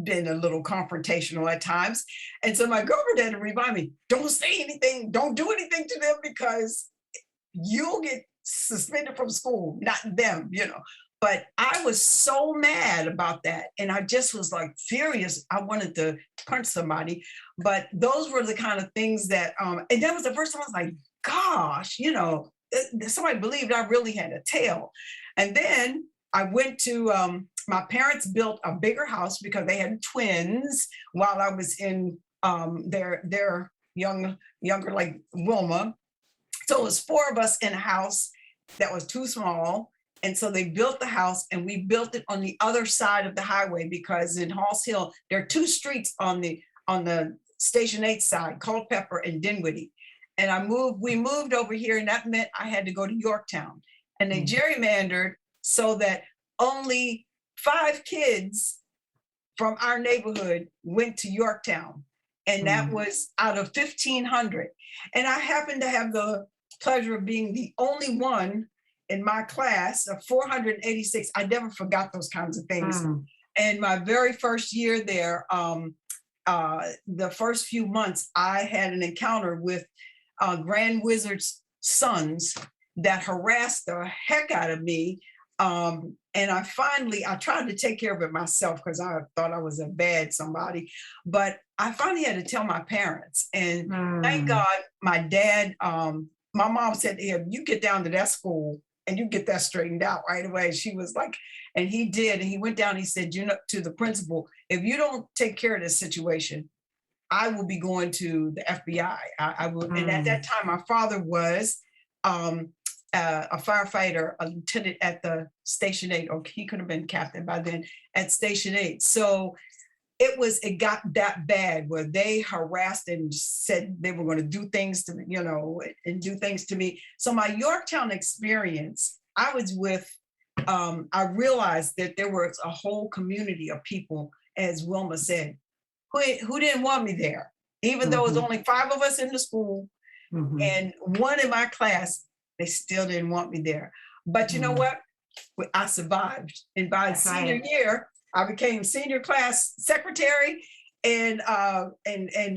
been a little confrontational at times. And so my girlfriend had to remind me, don't say anything, don't do anything to them, because you'll get suspended from school, not them, But I was so mad about that. And I just was like furious. I wanted to punch somebody. But those were the kind of things that, and that was the first time I was like, gosh, somebody believed I really had a tail. And then I went to, my parents built a bigger house because they had twins while I was in their younger, like Wilma. So it was 4 of us in a house that was too small. And so they built the house, and we built it on the other side of the highway, because in Halls Hill, there are 2 streets on the Station 8 side, Culpeper and Dinwiddie. And we moved over here, and that meant I had to go to Yorktown. And they gerrymandered so that only 5 kids from our neighborhood went to Yorktown. And that was out of 1,500. And I happened to have the pleasure of being the only one in my class of 486. I never forgot those kinds of things. And my very first year there, the first few months, I had an encounter with Grand Wizard's sons that harassed the heck out of me. And I tried to take care of it myself, because I thought I was a bad somebody, but I finally had to tell my parents. And thank God my dad, my mom said to him, you get down to that school and you get that straightened out right away. She was like, and he did. And he went down, he said, to the principal, if you don't take care of this situation, I will be going to the FBI. I will. And at that time, my father was a firefighter, a lieutenant at the Station 8, or he could have been captain by then at Station 8. So it got that bad where they harassed and said they were going to do things to me, and do things to me. So my Yorktown experience, I was with, I realized that there was a whole community of people, as Wilma said, who didn't want me there, even though it was only 5 of us in the school and 1 in my class. They still didn't want me there. But you know what? I survived. And by senior year, I became senior class secretary, and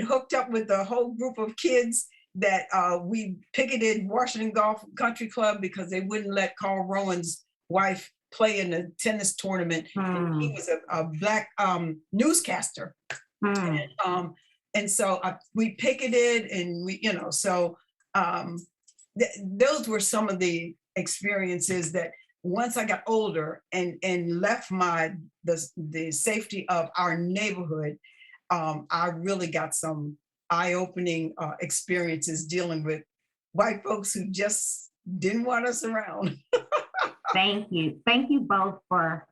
hooked up with a whole group of kids that we picketed Washington Golf Country Club because they wouldn't let Carl Rowan's wife play in the tennis tournament. And he was a Black newscaster. And so we picketed, and we, so those were some of the experiences that once I got older and left the safety of our neighborhood, I really got some eye-opening experiences dealing with white folks who just didn't want us around. Thank you. Thank you both for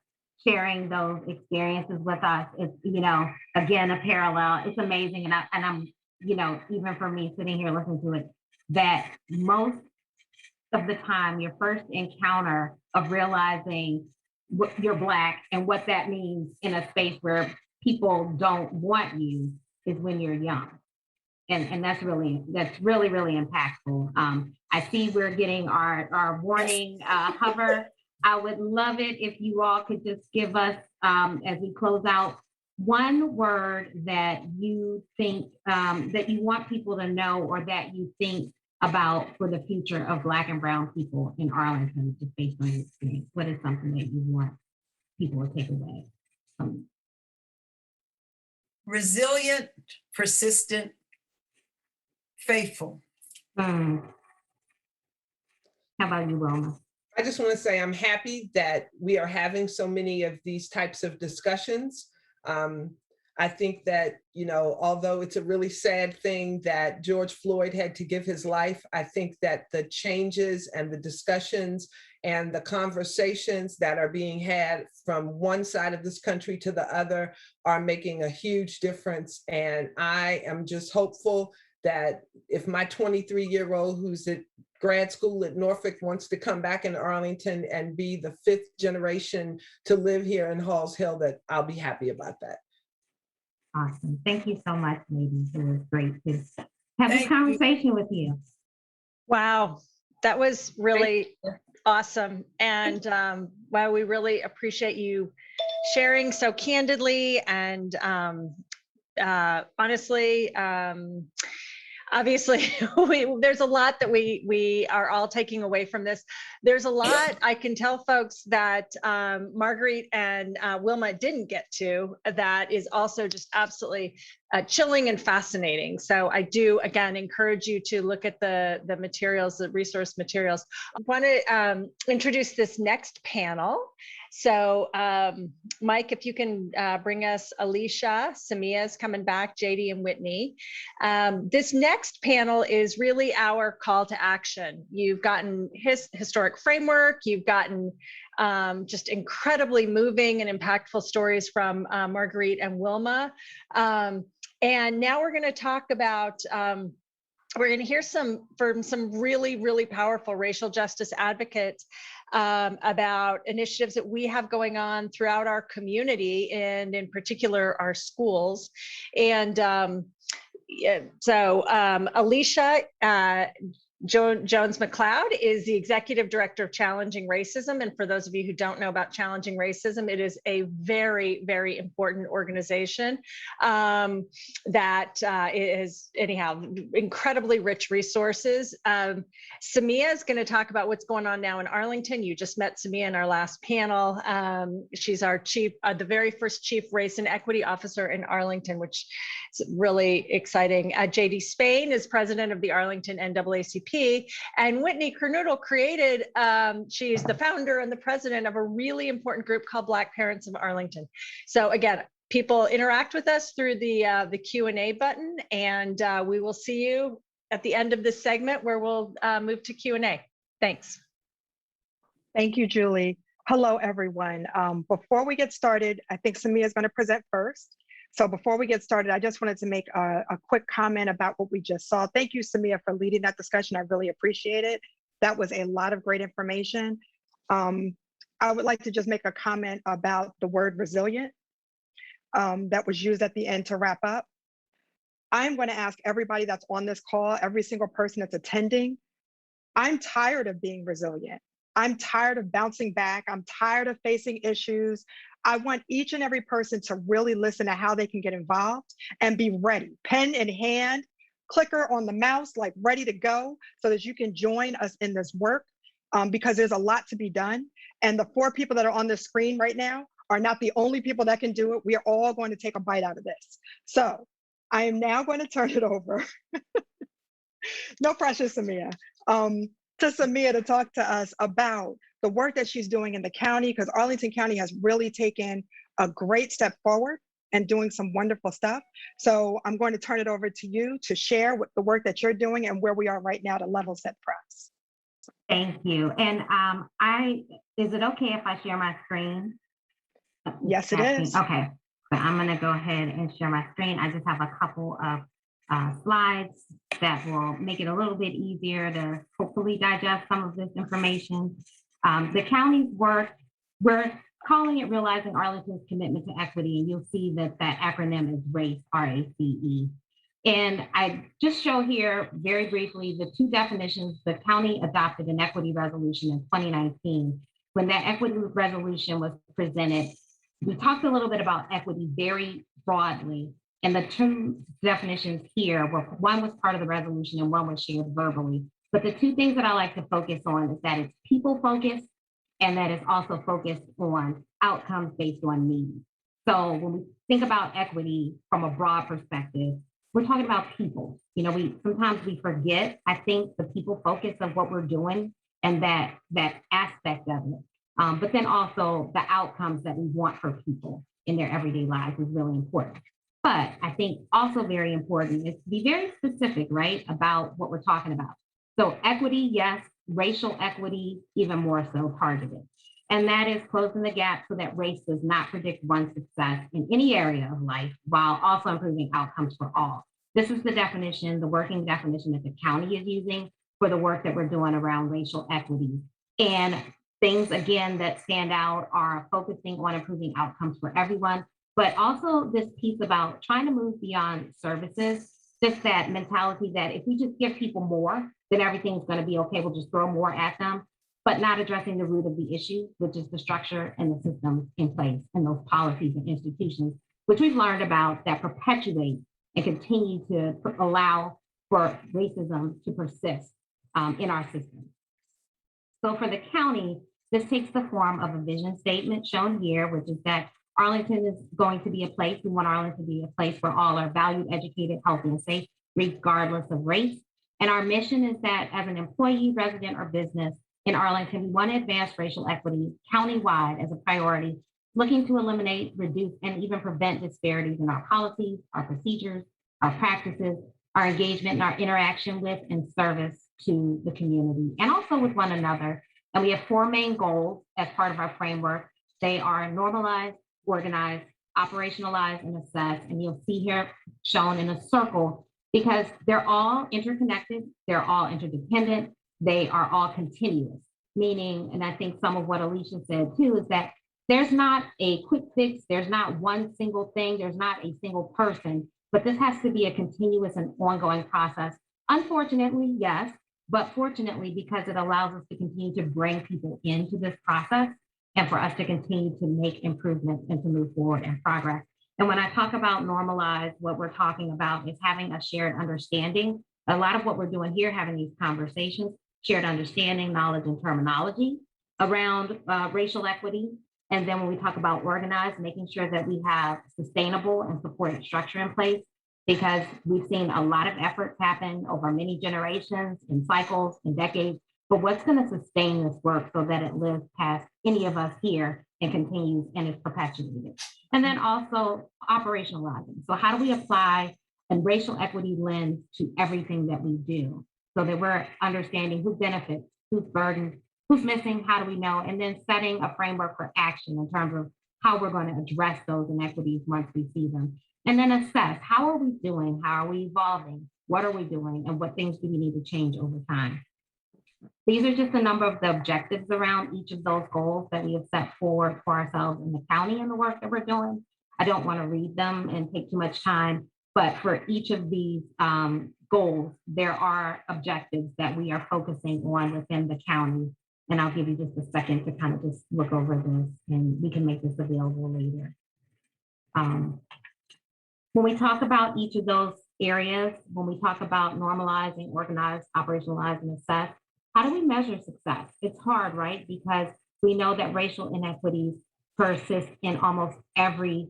sharing those experiences with us. It's, again, a parallel. It's amazing. And I'm, even for me sitting here listening to it, that most of the time, your first encounter of realizing you're Black and what that means in a space where people don't want you is when you're young. And that's really, really impactful. I see we're getting our warning hover. I would love it if you all could just give us, as we close out, one word that you think that you want people to know, or that you think about for the future of Black and Brown people in Arlington, just based on your experience. What is something that you want people to take away? Resilient, persistent, faithful. How about you, Wilma? I just want to say I'm happy that we are having so many of these types of discussions. I think that, you know, although it's a really sad thing that George Floyd had to give his life, I think that the changes and the discussions and the conversations that are being had from one side of this country to the other are making a huge difference. And I am just hopeful that if my 23-year-old who's at grad school at Norfolk wants to come back in Arlington and be the 5th generation to live here in Halls Hill, that I'll be happy about that. Awesome. Thank you so much, ladies. It was great to have this conversation with you. Wow, that was really awesome. And wow, we really appreciate you sharing so candidly and honestly. Obviously, there's a lot that we are all taking away from this. There's a lot I can tell folks that Marguerite and Wilma didn't get to, that is also just absolutely chilling and fascinating. So I do, again, encourage you to look at the materials, the resource materials. I want to introduce this next panel. So Mike, if you can bring us Alicia, Samia's coming back, JD and Whitney. This next panel is really our call to action. You've gotten his historic framework, you've gotten just incredibly moving and impactful stories from Marguerite and Wilma. And now we're going to talk about, we're going to hear from some really, really powerful racial justice advocates about initiatives that we have going on throughout our community and in particular our schools. And Alicia Jones McLeod is the Executive Director of Challenging Racism. And for those of you who don't know about Challenging Racism, it is a very, very important organization that is, anyhow, incredibly rich resources. Samia is going to talk about what's going on now in Arlington. You just met Samia in our last panel. She's our chief, the very first Chief Race and Equity Officer in Arlington, which is really exciting. JD Spain is president of the Arlington NAACP. And Whitney Kernoodle created, she's the founder and the president of a really important group called Black Parents of Arlington. So again, people interact with us through the Q&A button, and we will see you at the end of this segment where we'll move to Q&A. Thanks. Thank you, Julie. Hello, everyone. Before we get started, I think Samia is going to present first. So before we get started, I just wanted to make a quick comment about what we just saw. Thank you, Samia, for leading that discussion. I really appreciate it. That was a lot of great information. I would like to just make a comment about the word resilient that was used at the end to wrap up. I'm going to ask everybody that's on this call, every single person that's attending, I'm tired of being resilient. I'm tired of bouncing back. I'm tired of facing issues. I want each and every person to really listen to how they can get involved and be ready, pen in hand, clicker on the mouse, like ready to go, so that you can join us in this work, because there's a lot to be done. And the 4 people that are on the screen right now are not the only people that can do it. We are all going to take a bite out of this. So I am now going to turn it over. No pressure, Samia. To Samia to talk to us about the work that she's doing in the county, because Arlington County has really taken a great step forward and doing some wonderful stuff. So I'm going to turn it over to you to share what the work that you're doing and where we are right now to level set for us. Thank you. And is it okay if I share my screen? Yes, it is. Okay, so I'm going to go ahead and share my screen. I just have a couple of slides that will make it a little bit easier to hopefully digest some of this information. The county's work, we're calling it Realizing Arlington's Commitment to Equity, and you'll see that that acronym is RACE, R-A-C-E. And I just show here very briefly the two definitions. The county adopted an equity resolution in 2019. When that equity resolution was presented, we talked a little bit about equity very broadly. And the two definitions here were, one was part of the resolution and one was shared verbally. But the two things that I like to focus on is that it's people focused and that it's also focused on outcomes based on needs. So when we think about equity from a broad perspective, we're talking about people. You know, sometimes we forget, I think, the people focus of what we're doing and that aspect of it. But then also the outcomes that we want for people in their everyday lives is really important. But I think also very important is to be very specific, right, about what we're talking about. So equity, yes, racial equity, even more so targeted. And that is closing the gap so that race does not predict one's success in any area of life while also improving outcomes for all. This is the definition, the working definition that the county is using for the work that we're doing around racial equity. And things, again, that stand out are focusing on improving outcomes for everyone, but also this piece about trying to move beyond services, just that mentality that if we just give people more, then everything's going to be okay. We'll just throw more at them, but not addressing the root of the issue, which is the structure and the systems in place and those policies and institutions, which we've learned about that perpetuate and continue to allow for racism to persist in our system. So for the county, this takes the form of a vision statement shown here, which is that Arlington is going to be a place, we want Arlington to be a place where all are valued, educated, healthy, and safe, regardless of race. And our mission is that as an employee, resident, or business in Arlington, we want to advance racial equity countywide as a priority, looking to eliminate, reduce, and even prevent disparities in our policies, our procedures, our practices, our engagement, and our interaction with and service to the community, and also with one another. And we have 4 main goals as part of our framework. They are normalize, organize, operationalize, and assess. And you'll see here shown in a circle because they're all interconnected, they're all interdependent, they are all continuous, meaning, and I think some of what Alicia said too, is that there's not a quick fix, there's not one single thing, there's not a single person, but this has to be a continuous and ongoing process. Unfortunately, yes, but fortunately, because it allows us to continue to bring people into this process and for us to continue to make improvements and to move forward and progress. And when I talk about normalize, what we're talking about is having a shared understanding. A lot of what we're doing here, having these conversations, shared understanding, knowledge, and terminology around racial equity. And then when we talk about organize, making sure that we have sustainable and supported structure in place, because we've seen a lot of efforts happen over many generations and cycles and decades. But what's going to sustain this work so that it lives past any of us here and continues and is perpetuated? And then also operationalizing. So how do we apply a racial equity lens to everything that we do so that we're understanding who benefits, who's burdened, who's missing, how do we know? And then setting a framework for action in terms of how we're going to address those inequities once we see them. And then assess, how are we doing? How are we evolving? What are we doing? And what things do we need to change over time? These are just a number of the objectives around each of those goals that we have set forward for ourselves in the county and the work that we're doing. I don't want to read them and take too much time, but for each of these goals, there are objectives that we are focusing on within the county. And I'll give you just a second to kind of just look over this and we can make this available later. When we talk about each of those areas, when we talk about normalizing, organize, operationalize, and assess, how do we measure success? It's hard, right? Because we know that racial inequities persist in almost every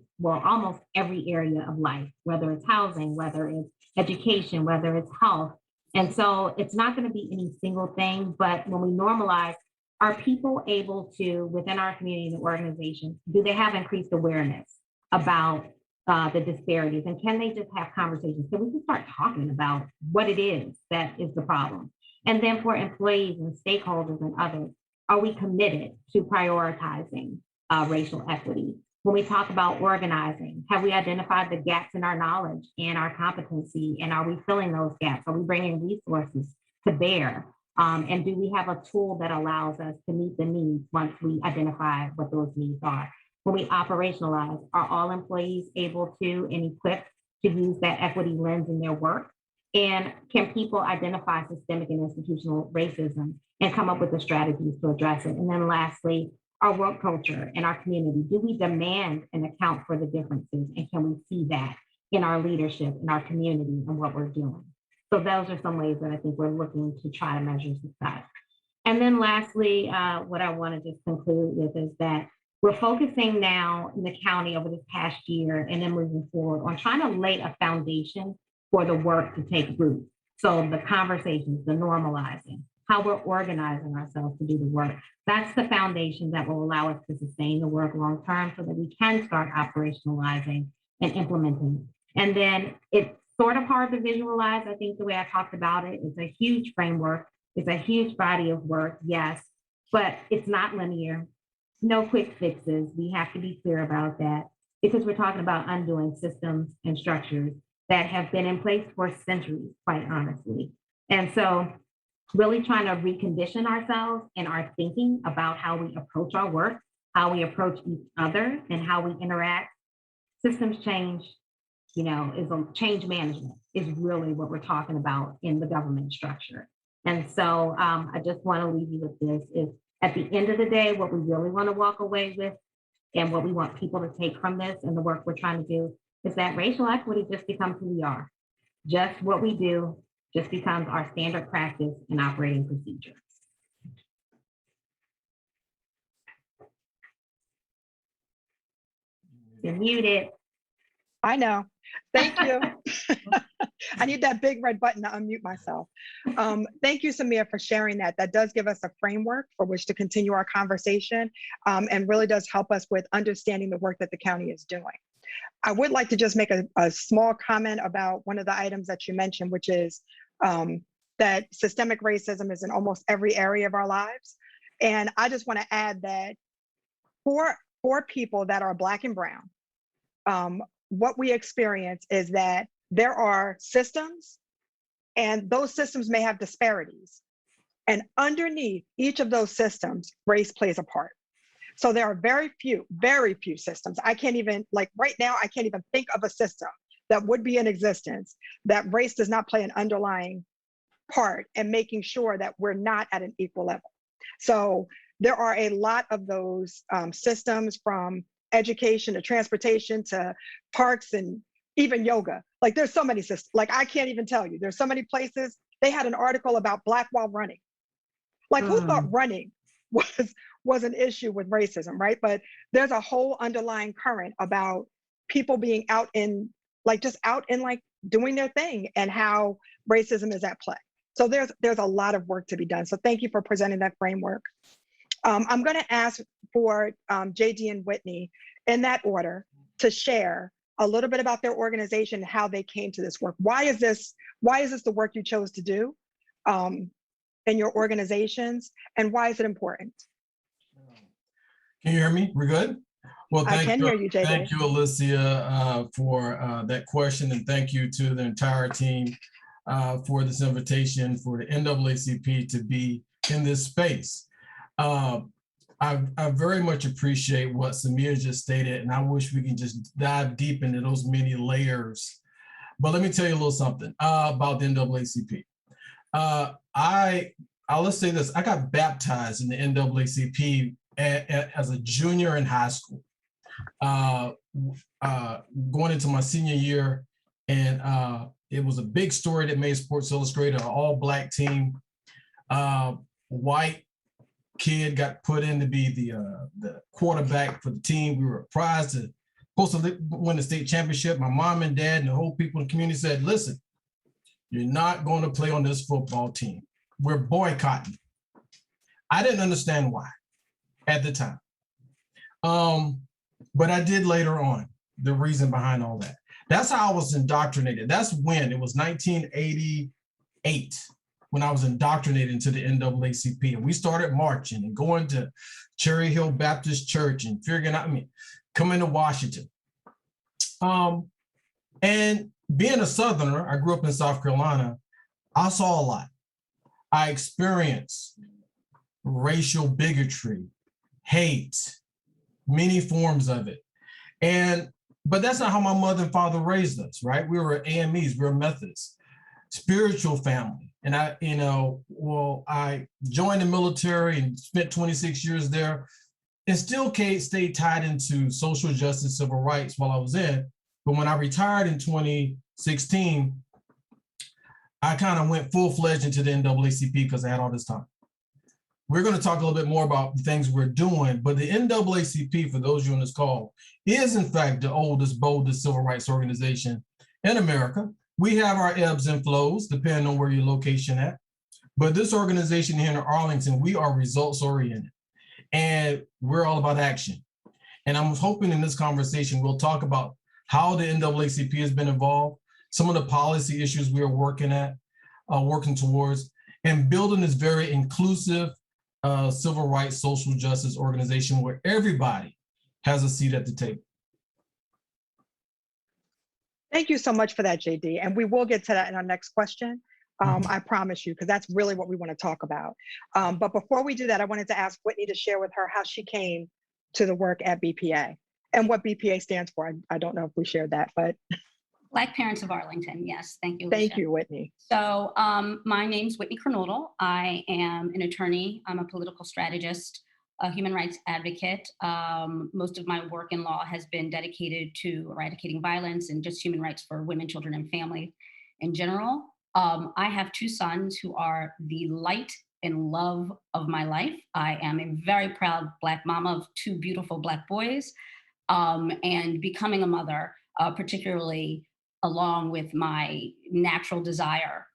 area of life, whether it's housing, whether it's education, whether it's health. And so it's not going to be any single thing, but when we normalize, are people able to, within our community and organizations, do they have increased awareness about the disparities? And can they just have conversations so we can start talking about what it is that is the problem? And then for employees and stakeholders and others, are we committed to prioritizing racial equity? When we talk about organizing, have we identified the gaps in our knowledge and our competency? And are we filling those gaps? Are we bringing resources to bear? And do we have a tool that allows us to meet the needs once we identify what those needs are? When we operationalize, are all employees able to and equipped to use that equity lens in their work? And can people identify systemic and institutional racism and come up with the strategies to address it? And then lastly, our work culture and our community. Do we demand and account for the differences? And can we see that in our leadership, in our community, and what we're doing? So those are some ways that I think we're looking to try to measure success. And then lastly, what I want to just conclude with is that we're focusing now in the county over this past year and then moving forward on trying to lay a foundation for the work to take root. So the conversations, the normalizing, how we're organizing ourselves to do the work. That's the foundation that will allow us to sustain the work long term so that we can start operationalizing and implementing. And then it's sort of hard to visualize. I think the way I talked about it, it's a huge framework. It's a huge body of work, yes, but it's not linear. No quick fixes. We have to be clear about that because we're talking about undoing systems and structures that have been in place for centuries, quite honestly. And so really trying to recondition ourselves and our thinking about how we approach our work, how we approach each other, and how we interact. Systems change, is a change management is really what we're talking about in the government structure. And so I just want to leave you with this is at the end of the day, what we really want to walk away with and what we want people to take from this and the work we're trying to do is that racial equity just becomes who we are. Just what we do just becomes our standard practice and operating procedure. You're muted. I know. Thank you. I need that big red button to unmute myself. Thank you, Samia, for sharing that. That does give us a framework for which to continue our conversation and really does help us with understanding the work that the county is doing. I would like to just make a small comment about one of the items that you mentioned, which is that systemic racism is in almost every area of our lives. And I just want to add that for people that are Black and brown, what we experience is that there are systems and those systems may have disparities. And underneath each of those systems, race plays a part. So there are very few systems. I can't even, like right now, I can't even think of a system that would be in existence that race does not play an underlying part in making sure that we're not at an equal level. So there are a lot of those systems, from education to transportation to parks and even yoga. Like there's so many systems, like I can't even tell you. There's so many places. They had an article about Black while running. Like who thought running was an issue with racism, right? But there's a whole underlying current about people being out in like doing their thing and how racism is at play. So there's a lot of work to be done. So thank you for presenting that framework. I'm going to ask for JD and Whitney in that order to share a little bit about their organization, how they came to this work. Why is this the work you chose to do in your organizations, and why is it important? Can you hear me? We're good? Well, I can hear you, JD. Thank you, Alicia, for that question, and thank you to the entire team for this invitation for the NAACP to be in this space. I very much appreciate what Samia just stated, and I wish we can just dive deep into those many layers. But let me tell you a little something about the NAACP. Let's say this, I got baptized in the NAACP as a junior in high school, going into my senior year, and it was a big story that made Sports Illustrated, an all-Black team. White kid got put in to be the quarterback for the team. We were prized to supposed to win the state championship. My mom and dad and the whole people in the community said, listen, you're not going to play on this football team. We're boycotting. I didn't understand why at the time. But I did later on, the reason behind all that. That's how I was indoctrinated. That's when it was 1988. When I was indoctrinated into the NAACP, and we started marching and going to Cherry Hill Baptist Church and figuring out, coming to Washington. And being a Southerner, I grew up in South Carolina, I saw a lot. I experienced racial bigotry, hate, many forms of it. And But that's not how my mother and father raised us, right? We were AMEs, we were Methodists, spiritual family. And I joined the military and spent 26 years there and still stayed tied into social justice, civil rights while I was in. But when I retired in 2016, I kind of went full-fledged into the NAACP because I had all this time. We're going to talk a little bit more about the things we're doing, but the NAACP, for those of you on this call, is in fact the oldest, boldest civil rights organization in America. We have our ebbs and flows, depending on where your location at. But this organization here in Arlington, we are results oriented and we're all about action. And I'm hoping in this conversation, we'll talk about how the NAACP has been involved, some of the policy issues we are working towards, and building this very inclusive civil rights, social justice organization where everybody has a seat at the table. Thank you so much for that, JD. And we will get to that in our next question. I promise you, because that's really what we want to talk about. But before we do that, I wanted to ask Whitney to share with her how she came to the work at BPA and what BPA stands for. I don't know if we shared that, but. Black Parents of Arlington, yes, thank you. Thank you, Whitney. So my name's Whitney Kernodle. I am an attorney. I'm a political strategist, a human rights advocate. Most of my work in law has been dedicated to eradicating violence and just human rights for women, children, and family in general. I have two sons who are the light and love of my life. I am a very proud Black mama of two beautiful Black boys, and becoming a mother, particularly along with my natural desire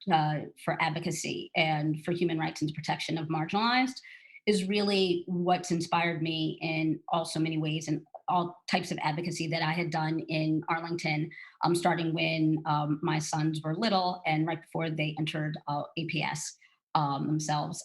for advocacy and for human rights and the protection of marginalized, is really what's inspired me in also many ways and all types of advocacy that I had done in Arlington, starting when my sons were little and right before they entered APS themselves.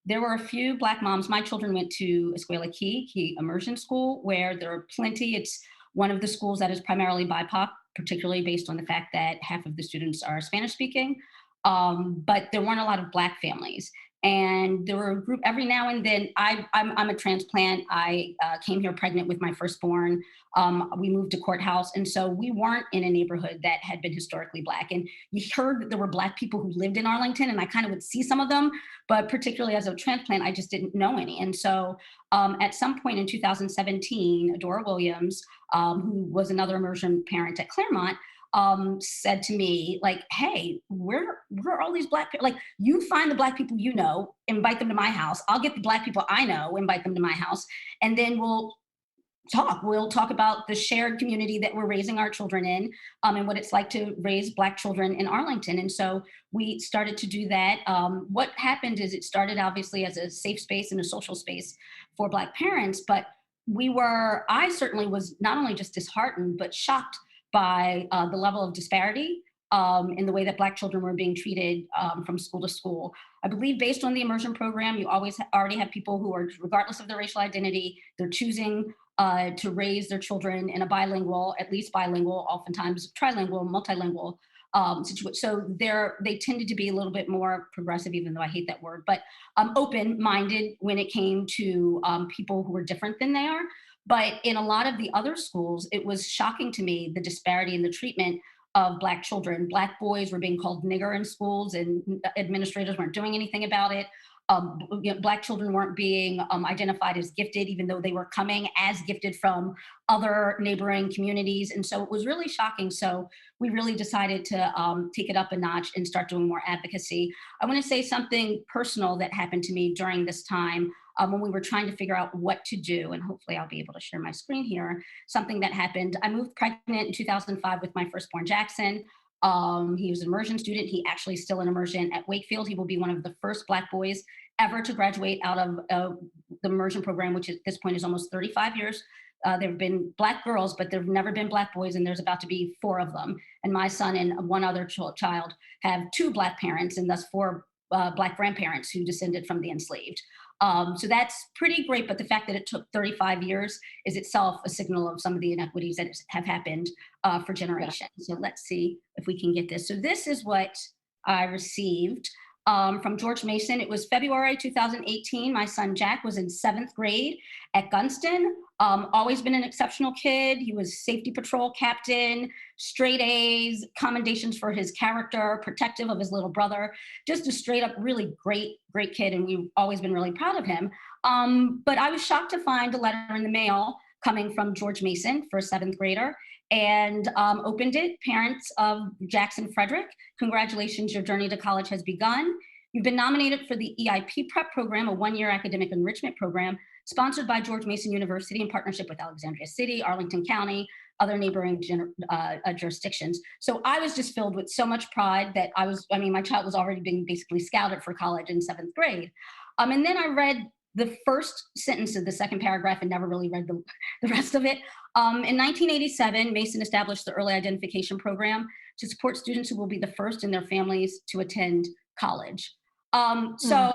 There were a few Black moms. My children went to Escuela Key Immersion School, where there are plenty. It's one of the schools that is primarily BIPOC, particularly based on the fact that half of the students are Spanish speaking, but there weren't a lot of Black families. And there were a group every now and then. I'm a transplant. I came here pregnant with my firstborn. We moved to Courthouse. And so we weren't in a neighborhood that had been historically Black. And you heard that there were Black people who lived in Arlington, and I kind of would see some of them, but particularly as a transplant, I just didn't know any. And so at some point in 2017, Dora Williams, who was another immersion parent at Claremont, said to me, like, hey, where are all these Black people? Like, you find the Black people you know, invite them to my house. I'll get the Black people I know, invite them to my house, and then we'll talk about the shared community that we're raising our children in, and what it's like to raise Black children in Arlington. And so we started to do that. What happened is it started obviously as a safe space and a social space for Black parents, but I certainly was not only just disheartened, but shocked by the level of disparity in the way that Black children were being treated from school to school. I believe based on the immersion program, you already have people who are, regardless of their racial identity, they're choosing to raise their children in a bilingual, at least bilingual, oftentimes trilingual, multilingual situation. So they tended to be a little bit more progressive, even though I hate that word, but open-minded when it came to people who were different than they are. But in a lot of the other schools, it was shocking to me, the disparity in the treatment of Black children. Black boys were being called nigger in schools and administrators weren't doing anything about it. Black children weren't being identified as gifted, even though they were coming as gifted from other neighboring communities. And so it was really shocking. So we really decided to take it up a notch and start doing more advocacy. I want to say something personal that happened to me during this time when we were trying to figure out what to do. And hopefully I'll be able to share my screen here. Something that happened. I moved pregnant in 2005 with my firstborn, Jackson. He was an immersion student. He actually is still in immersion at Wakefield. He will be one of the first Black boys ever to graduate out of the immersion program, which at this point is almost 35 years. There have been Black girls, but there have never been Black boys, and there's about to be 4 of them. And my son and one other child have 2 Black parents, and thus 4 Black grandparents who descended from the enslaved. So that's pretty great, but the fact that it took 35 years is itself a signal of some of the inequities that have happened for generations. So let's see if we can get this. So this is what I received from George Mason. It was February 2018. My son Jack was in 7th grade at Gunston. Always been an exceptional kid. He was safety patrol captain, straight A's, commendations for his character, protective of his little brother, just a straight up really great kid. And we've always been really proud of him. But I was shocked to find a letter in the mail coming from George Mason for a 7th grader, and opened it. Parents of Jackson Frederick, congratulations, your journey to college has begun. You've been nominated for the EIP Prep Program, a 1-year academic enrichment program sponsored by George Mason University in partnership with Alexandria City, Arlington County, other neighboring jurisdictions. So I was just filled with so much pride that my child was already being basically scouted for college in 7th grade. And then I read the first sentence of the second paragraph and never really read the rest of it. In 1987, Mason established the Early Identification Program to support students who will be the first in their families to attend college. So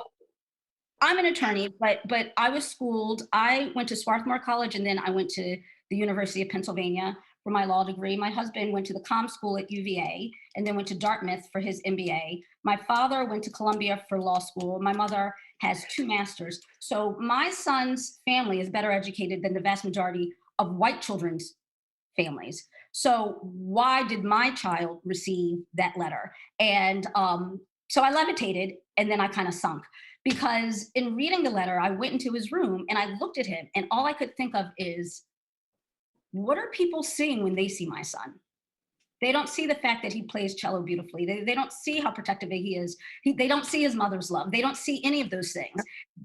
I'm an attorney, but I was schooled. I went to Swarthmore College, and then I went to the University of Pennsylvania for my law degree. My husband went to the comm school at UVA and then went to Dartmouth for his MBA. My father went to Columbia for law school. My mother has 2 masters. So my son's family is better educated than the vast majority of white children's families. So why did my child receive that letter? And so I levitated, and then I kind of sunk, because in reading the letter, I went into his room and I looked at him, and all I could think of is, what are people seeing when they see my son? They don't see the fact that he plays cello beautifully. They don't see how protective he is. They don't see his mother's love. They don't see any of those things.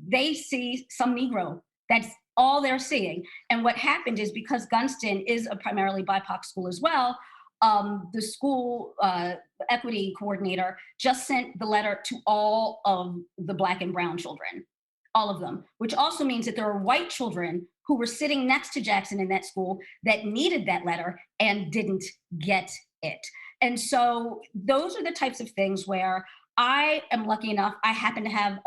They see some Negro. That's all they're seeing. And what happened is, because Gunston is a primarily BIPOC school as well, the school equity coordinator just sent the letter to all of the Black and brown children, all of them, which also means that there are white children who were sitting next to Jackson in that school that needed that letter and didn't get it. And so those are the types of things where I am lucky enough. I happen to have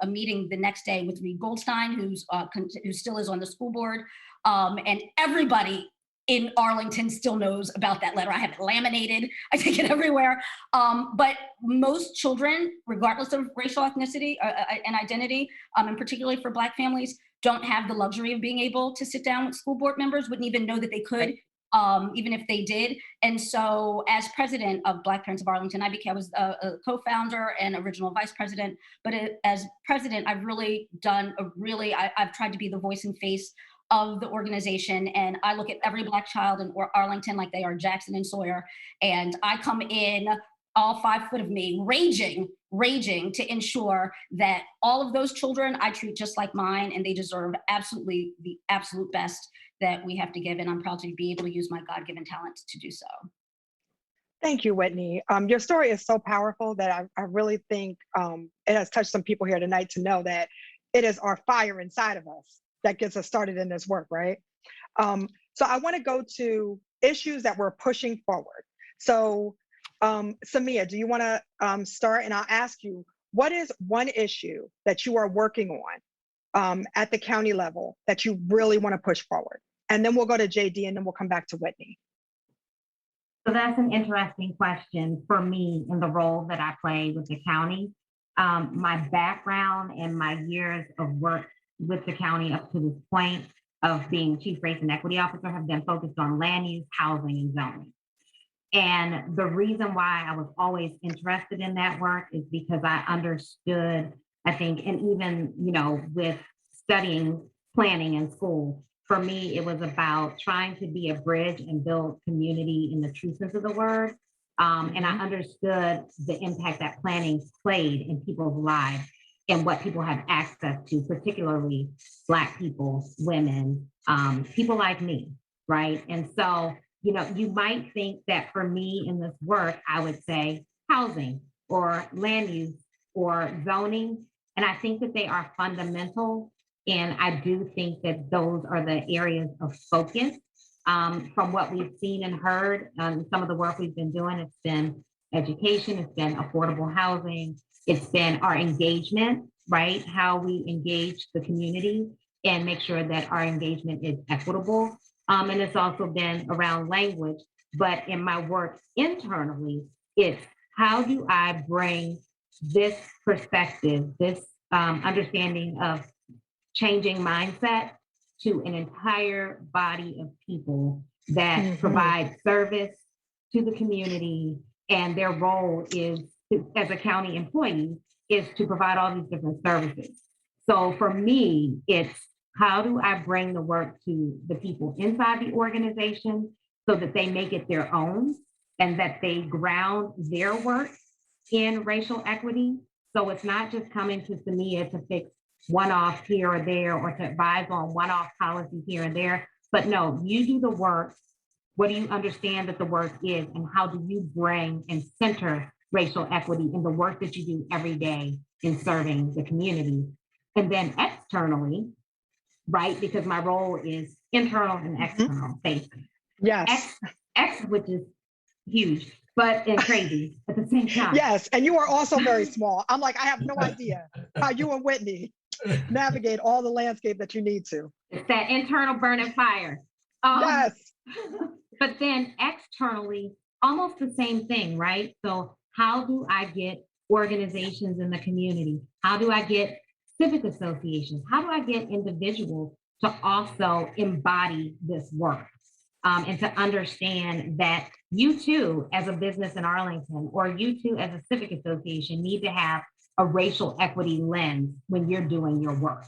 a meeting the next day with Reed Goldstein, who still is on the school board, and everybody in Arlington still knows about that letter. I have it laminated. I take it everywhere. But most children, regardless of racial ethnicity and identity, and particularly for Black families, don't have the luxury of being able to sit down with school board members, wouldn't even know that they could, even if they did. And so as president of Black Parents of Arlington, I was a co-founder and original vice president. But as president, I've really done I've tried to be the voice and face of the organization. And I look at every Black child in Arlington like they are Jackson and Sawyer. And I come in, all 5 foot of me, raging to ensure that all of those children I treat just like mine, and they deserve absolutely the absolute best that we have to give. And I'm proud to be able to use my God-given talent to do so. Thank you, Whitney. Your story is so powerful that I really think it has touched some people here tonight to know that it is our fire inside of us that gets us started in this work, right? So I want to go to issues that we're pushing forward. So Samia, do you want to start? And I'll ask you, what is one issue that you are working on at the county level that you really want to push forward? And then we'll go to JD, and then we'll come back to Whitney. So that's an interesting question for me in the role that I play with the county. My background and my years of work with the county up to this point of being Chief Race and Equity Officer have been focused on land use, housing, and zoning. And the reason why I was always interested in that work is because I understood, I think, and even, with studying planning in school, for me, it was about trying to be a bridge and build community in the true sense of the word. And I understood the impact that planning played in people's lives and what people have access to, particularly Black people, women, people like me, right? And so, you might think that for me in this work, I would say housing or land use or zoning. And I think that they are fundamental. And I do think that those are the areas of focus. From what we've seen and heard, some of the work we've been doing, it's been education, it's been affordable housing, it's been our engagement, right? How we engage the community and make sure that our engagement is equitable. And it's also been around language, but in my work internally, it's how do I bring this perspective, this understanding of changing mindset to an entire body of people that provide service to the community, and their role is as a county employee is to provide all these different services. So for me, it's how do I bring the work to the people inside the organization so that they make it their own and that they ground their work in racial equity. So it's not just coming to Samia to fix one-off here or there or to advise on one-off policies here and there, but no, you do the work. What do you understand that the work is, and how do you bring and center racial equity in the work that you do every day in serving the community? And then externally, right, because my role is internal and external facing. Yes. X, which is huge, but and crazy at the same time. Yes, and you are also very small. I'm like, I have no idea how you and Whitney navigate all the landscape that you need to. It's that internal burning fire. Yes. But then externally, almost the same thing, right? So how do I get organizations in the community? How do I get civic associations? How do I get individuals to also embody this work? And to understand that you too, as a business in Arlington, or you too, as a civic association, need to have a racial equity lens when you're doing your work.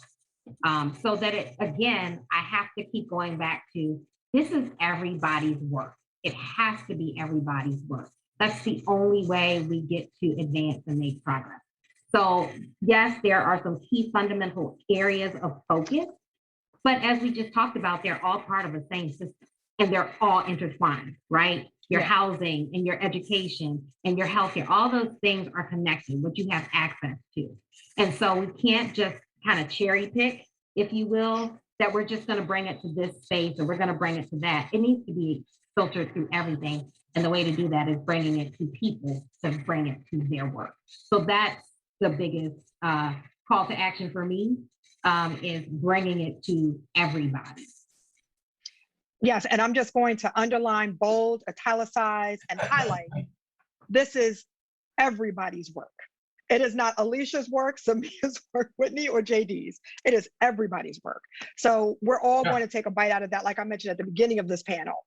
So that it, again, I have to keep going back to, this is everybody's work. It has to be everybody's work. That's the only way we get to advance and make progress. So yes, there are some key fundamental areas of focus, but as we just talked about, they're all part of the same system and they're all intertwined, right? Your housing and your education and your healthcare, all those things are connected, what you have access to. And so we can't just kind of cherry pick, if you will, that we're just going to bring it to this space or we're going to bring it to that. It needs to be filtered through everything. And the way to do that is bringing it to people to bring it to their work. So that's the biggest call to action for me, is bringing it to everybody. Yes, and I'm just going to underline, bold, italicize, and highlight. This is everybody's work. It is not Alicia's work, Samia's work, Whitney, or JD's. It is everybody's work. So we're all going to take a bite out of that, like I mentioned at the beginning of this panel.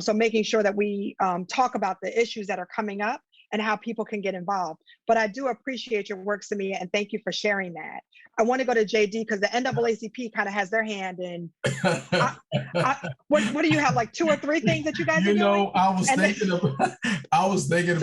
So making sure that we talk about the issues that are coming up and how people can get involved. But I do appreciate your work, Samia, and thank you for sharing that. I want to go to JD because the NAACP kind of has their hand in. What do you have, like 2 or 3 things that you guys are doing? You know, I was thinking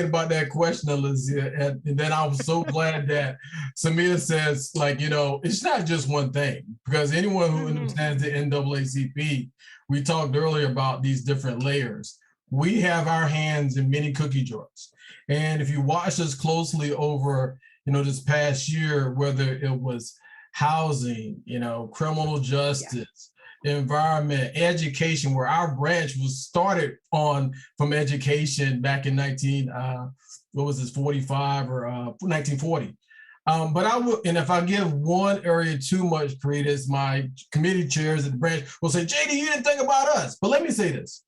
about that question, Alicia, and then I was so glad that Samia says, like, you know, it's not just one thing, because anyone who understands the NAACP, we talked earlier about these different layers. We have our hands in many cookie jars. And if you watch us closely over, you know, this past year, whether it was housing, you know, criminal justice, environment, education, where our branch was started on from education back in 1945 or 1940. But I will, and if I give one area too much credence, my committee chairs at the branch will say, JD, you didn't think about us. But let me say this.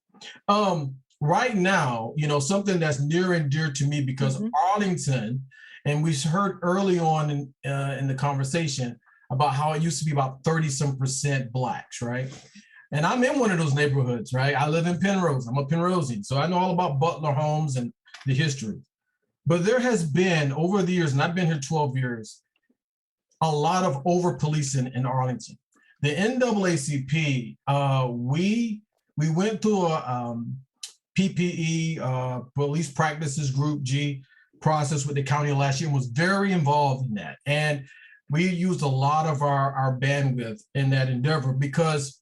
Right now, you know, something that's near and dear to me, because Arlington, and we heard early on in the conversation about how it used to be about 30-some% Blacks, right? And I'm in one of those neighborhoods, right? I live in Penrose. I'm a Penrosian, so I know all about Butler Homes and the history. But there has been, over the years, and I've been here 12 years, a lot of over-policing in Arlington. The NAACP, we went through a PPE, Police Practices Group G process with the county last year and was very involved in that. And we used a lot of our bandwidth in that endeavor because,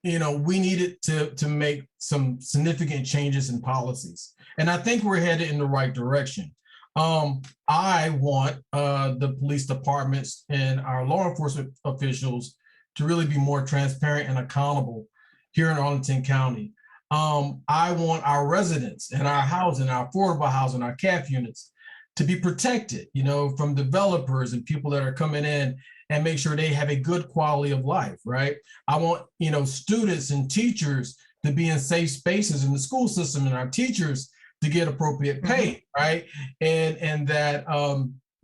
you know, we needed to make some significant changes in policies. And I think we're headed in the right direction. I want the police departments and our law enforcement officials to really be more transparent and accountable here in Arlington County. I want our residents and our housing, our affordable housing, our CAF units to be protected, you know, from developers and people that are coming in, and make sure they have a good quality of life, right? I want, you know, students and teachers to be in safe spaces in the school system, and our teachers to get appropriate pay, right? And that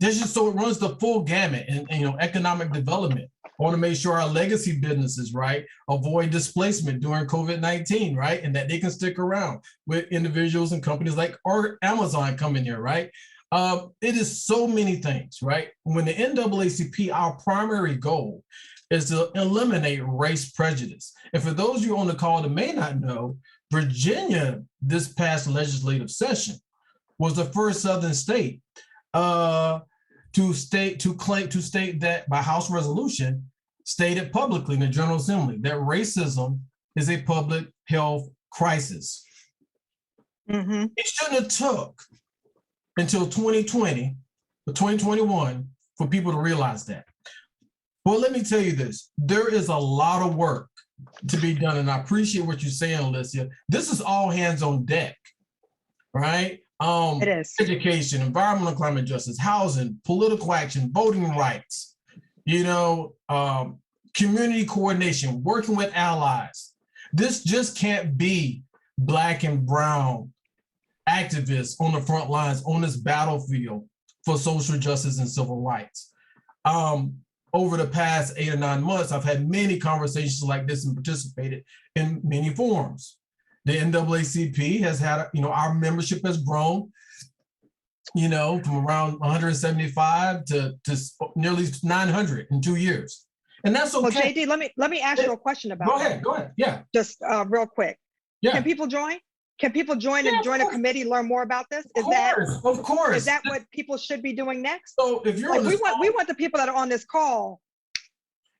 This is so it runs the full gamut and economic development. I want to make sure our legacy businesses, right, avoid displacement during COVID-19, right, and that they can stick around with individuals and companies like Amazon coming here, right? It is so many things, right? When the NAACP, our primary goal is to eliminate race prejudice. And for those of you on the call that may not know, Virginia, this past legislative session, was the first Southern state to state that by House resolution stated publicly in the General Assembly that racism is a public health crisis. It shouldn't have took until 2020 or 2021 for people to realize that. Well, let me tell you this, there is a lot of work to be done, and I appreciate what you're saying, Alicia. This is all hands on deck, right? It is. Education, environmental climate justice, housing, political action, voting rights, community coordination, working with allies. This just can't be Black and brown activists on the front lines on this battlefield for social justice and civil rights. Over the past 8 or 9 months, I've had many conversations like this and participated in many forums. The NAACP has had, our membership has grown, from around 175 to nearly 900 in 2 years. And that's okay. Well, JD, let me ask you a question about that. Go ahead. Yeah. Just real quick. Yeah. Can people join? Can people join and join a committee, learn more about this? Of course. Is that what people should be doing next? So if you're we want the people that are on this call.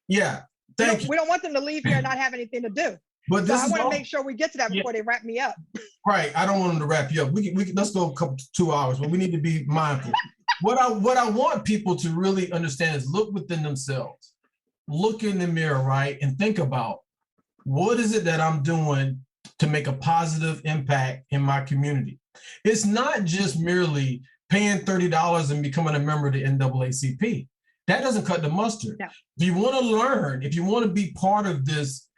Yeah. Thank you. We don't want them to leave here and not have anything to do. But so I want to make sure we get to that before they wrap me up. Right. I don't want them to wrap you up. We let's go 2 hours, but we need to be mindful. What I want people to really understand is look within themselves, look in the mirror, right, and think about what is it that I'm doing to make a positive impact in my community. It's not just merely paying $30 and becoming a member of the NAACP. That doesn't cut the mustard. No. If you want to learn, if you want to be part of this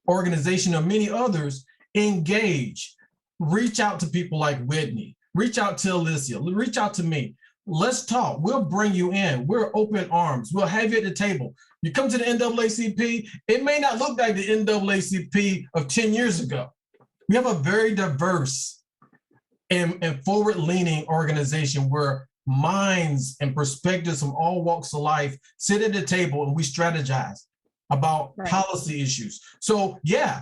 organization or many others, engage, reach out to people like Whitney, reach out to Alicia, reach out to me. Let's talk. We'll bring you in. We're open arms. We'll have you at the table. You come to the NAACP, it may not look like the NAACP of 10 years ago. We have a very diverse and forward-leaning organization where minds and perspectives from all walks of life sit at the table and we strategize about policy issues. So yeah,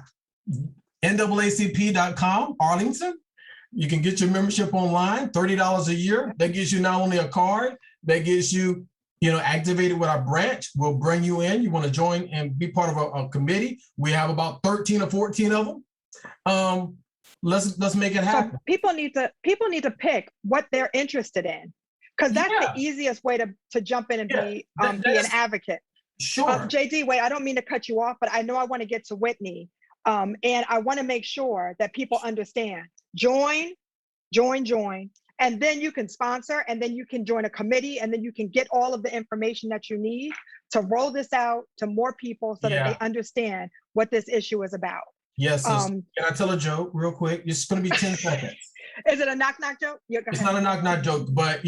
NAACP.com, Arlington. You can get your membership online, $30 a year. That gives you not only a card, that gets you, activated with our branch. We'll bring you in. You want to join and be part of a committee. We have about 13 or 14 of them. Let's make it happen. So people need to pick what they're interested in, because that's the easiest way to jump in and be an advocate. Sure. JD, wait, I don't mean to cut you off, but I know I want to get to Whitney. And I want to make sure that people understand. Join, and then you can sponsor, and then you can join a committee, and then you can get all of the information that you need to roll this out to more people so that they understand what this issue is about. Yes. Can I tell a joke real quick? It's going to be 10 seconds. Is it a knock-knock joke? Yeah, it's not a knock-knock joke, but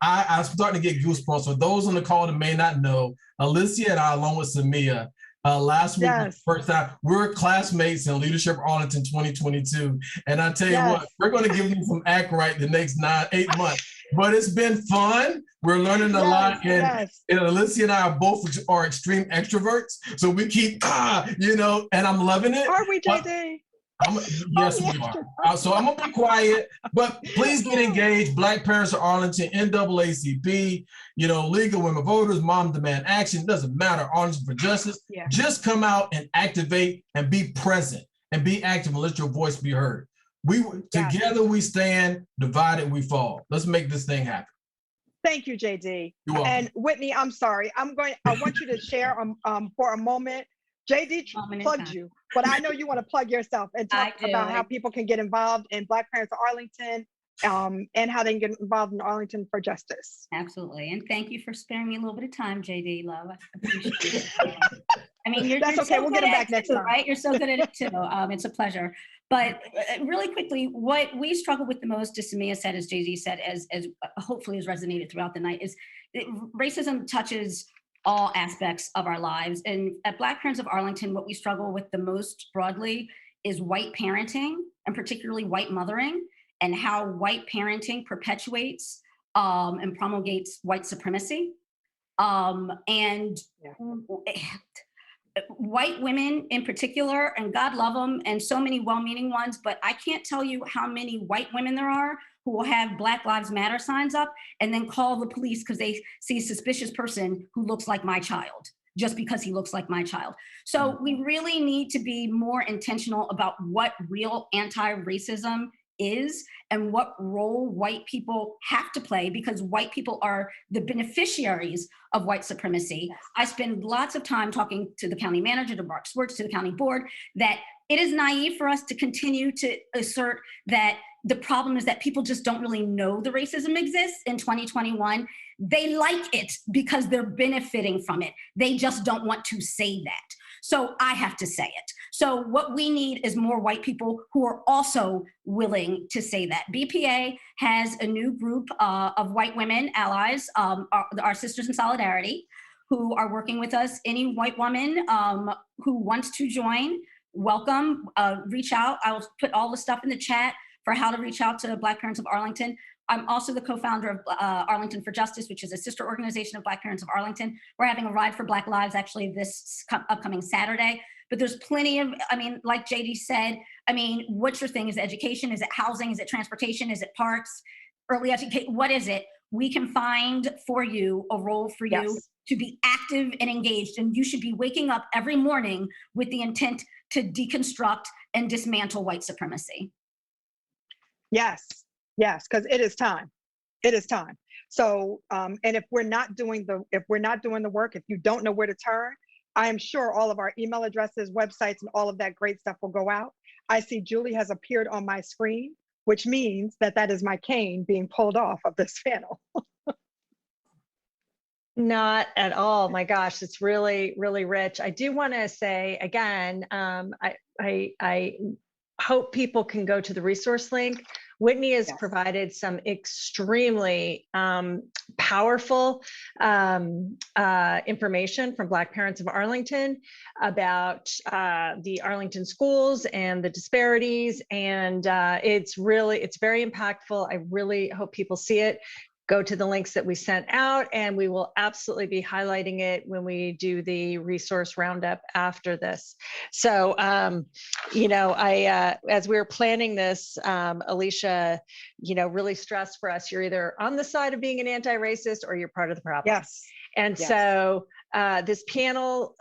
I'm starting to get goosebumps. For those on the call that may not know, Alicia and I, along with Samia, last week, was the first time, we were classmates in Leadership Arlington 2022. And I tell you what, we're going to give you some act right the next 8 months. But it's been fun. We're learning a lot. And Alicia and I both are extreme extroverts. So we keep, and I'm loving it. Are we, JD? Yes, we are. So I'm gonna be quiet, but please get engaged. Black Parents of Arlington, NAACP, League of Women Voters, Mom Demand Action, doesn't matter, Arlington for Justice. Yeah. Just come out and activate and be present and be active and let your voice be heard. Together we stand, divided we fall. Let's make this thing happen. Thank you, JD. And Whitney, I'm sorry. I want you to share for a moment. JD plugged you, but I know you want to plug yourself and talk about how people can get involved in Black Parents of Arlington and how they can get involved in Arlington for Justice. Absolutely. And thank you for sparing me a little bit of time, JD, love. I appreciate it. I mean, you're That's you're okay. so We'll good get 'em at back it next too, time. right? You're so good at it too. It's a pleasure. But really quickly, what we struggle with the most, as Samia said, as Jay-Z said, as hopefully has resonated throughout the night, is racism touches all aspects of our lives. And at Black Parents of Arlington, what we struggle with the most broadly is white parenting, and particularly white mothering, and how white parenting perpetuates and promulgates white supremacy. And white women in particular, and God love them, and so many well-meaning ones, but I can't tell you how many white women there are who will have Black Lives Matter signs up and then call the police because they see a suspicious person who looks like my child, just because he looks like my child. So we really need to be more intentional about what real anti-racism is and what role white people have to play, because white people are the beneficiaries of white supremacy. I spend lots of time talking to the county manager, to Mark Swartz, to the county board, that it is naive for us to continue to assert that the problem is that people just don't really know the racism exists in 2021. They like it because they're benefiting from it. They just don't want to say that. So I have to say it. So what we need is more white people who are also willing to say that. BPA has a new group of white women allies, our Sisters in Solidarity, who are working with us. Any white woman who wants to join, welcome, reach out. I'll put all the stuff in the chat for how to reach out to Black Parents of Arlington. I'm also the co-founder of Arlington for Justice, which is a sister organization of Black Parents of Arlington. We're having a ride for Black Lives actually this upcoming Saturday. But there's plenty of, I mean, like JD said, I mean, what's your thing? Is it education? Is it housing? Is it transportation? Is it parks? Early education? What is it? We can find for you a role for you to be active and engaged. And you should be waking up every morning with the intent to deconstruct and dismantle white supremacy. Yes, yes, because it is time. It is time. So, and if we're not doing the work, if you don't know where to turn, I am sure all of our email addresses, websites, and all of that great stuff will go out. I see Julie has appeared on my screen, which means that that is my cane being pulled off of this panel. Not at all. My gosh, it's really, really rich. I do want to say again, I hope people can go to the resource link. Whitney has provided some extremely powerful information from Black Parents of Arlington about the Arlington schools and the disparities. And it's very impactful. I really hope people see it. Go to the links that we sent out, and we will absolutely be highlighting it when we do the resource roundup after this. So, you know, as we were planning this, Alicia, you know, really stressed for us, you're either on the side of being an anti-racist or you're part of the problem. Yes. And so this panel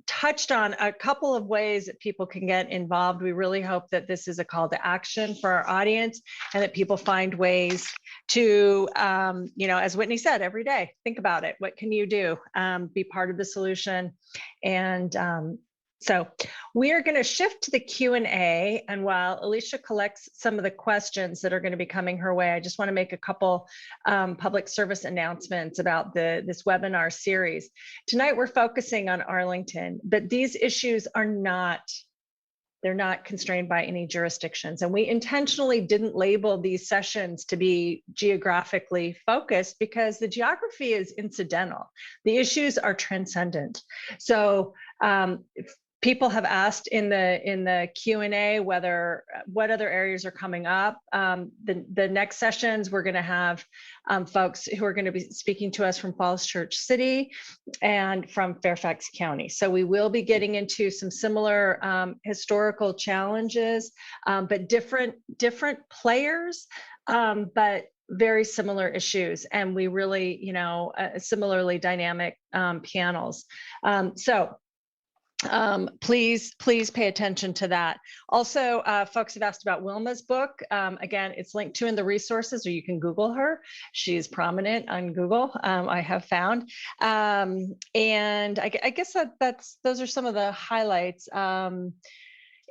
touched on a couple of ways that people can get involved. We really hope that this is a call to action for our audience, and that people find ways to, you know, as Whitney said, every day, think about it. What can you do? Be part of the solution. And so we are going to shift to the Q&A. And while Alicia collects some of the questions that are going to be coming her way, I just want to make a couple public service announcements about this webinar series. Tonight, we're focusing on Arlington, but these issues are not, they're not constrained by any jurisdictions. And we intentionally didn't label these sessions to be geographically focused because the geography is incidental. The issues are transcendent. So people have asked in the Q&A what other areas are coming up. The next sessions, we're going to have folks who are going to be speaking to us from Falls Church City and from Fairfax County. So we will be getting into some similar historical challenges, but different players, but very similar issues. And we really, you know, similarly dynamic panels. Please pay attention to that. Also, folks have asked about Wilma's book. Again, it's linked to in the resources, or you can Google her. She's prominent on Google, I have found. And I guess those are some of the highlights.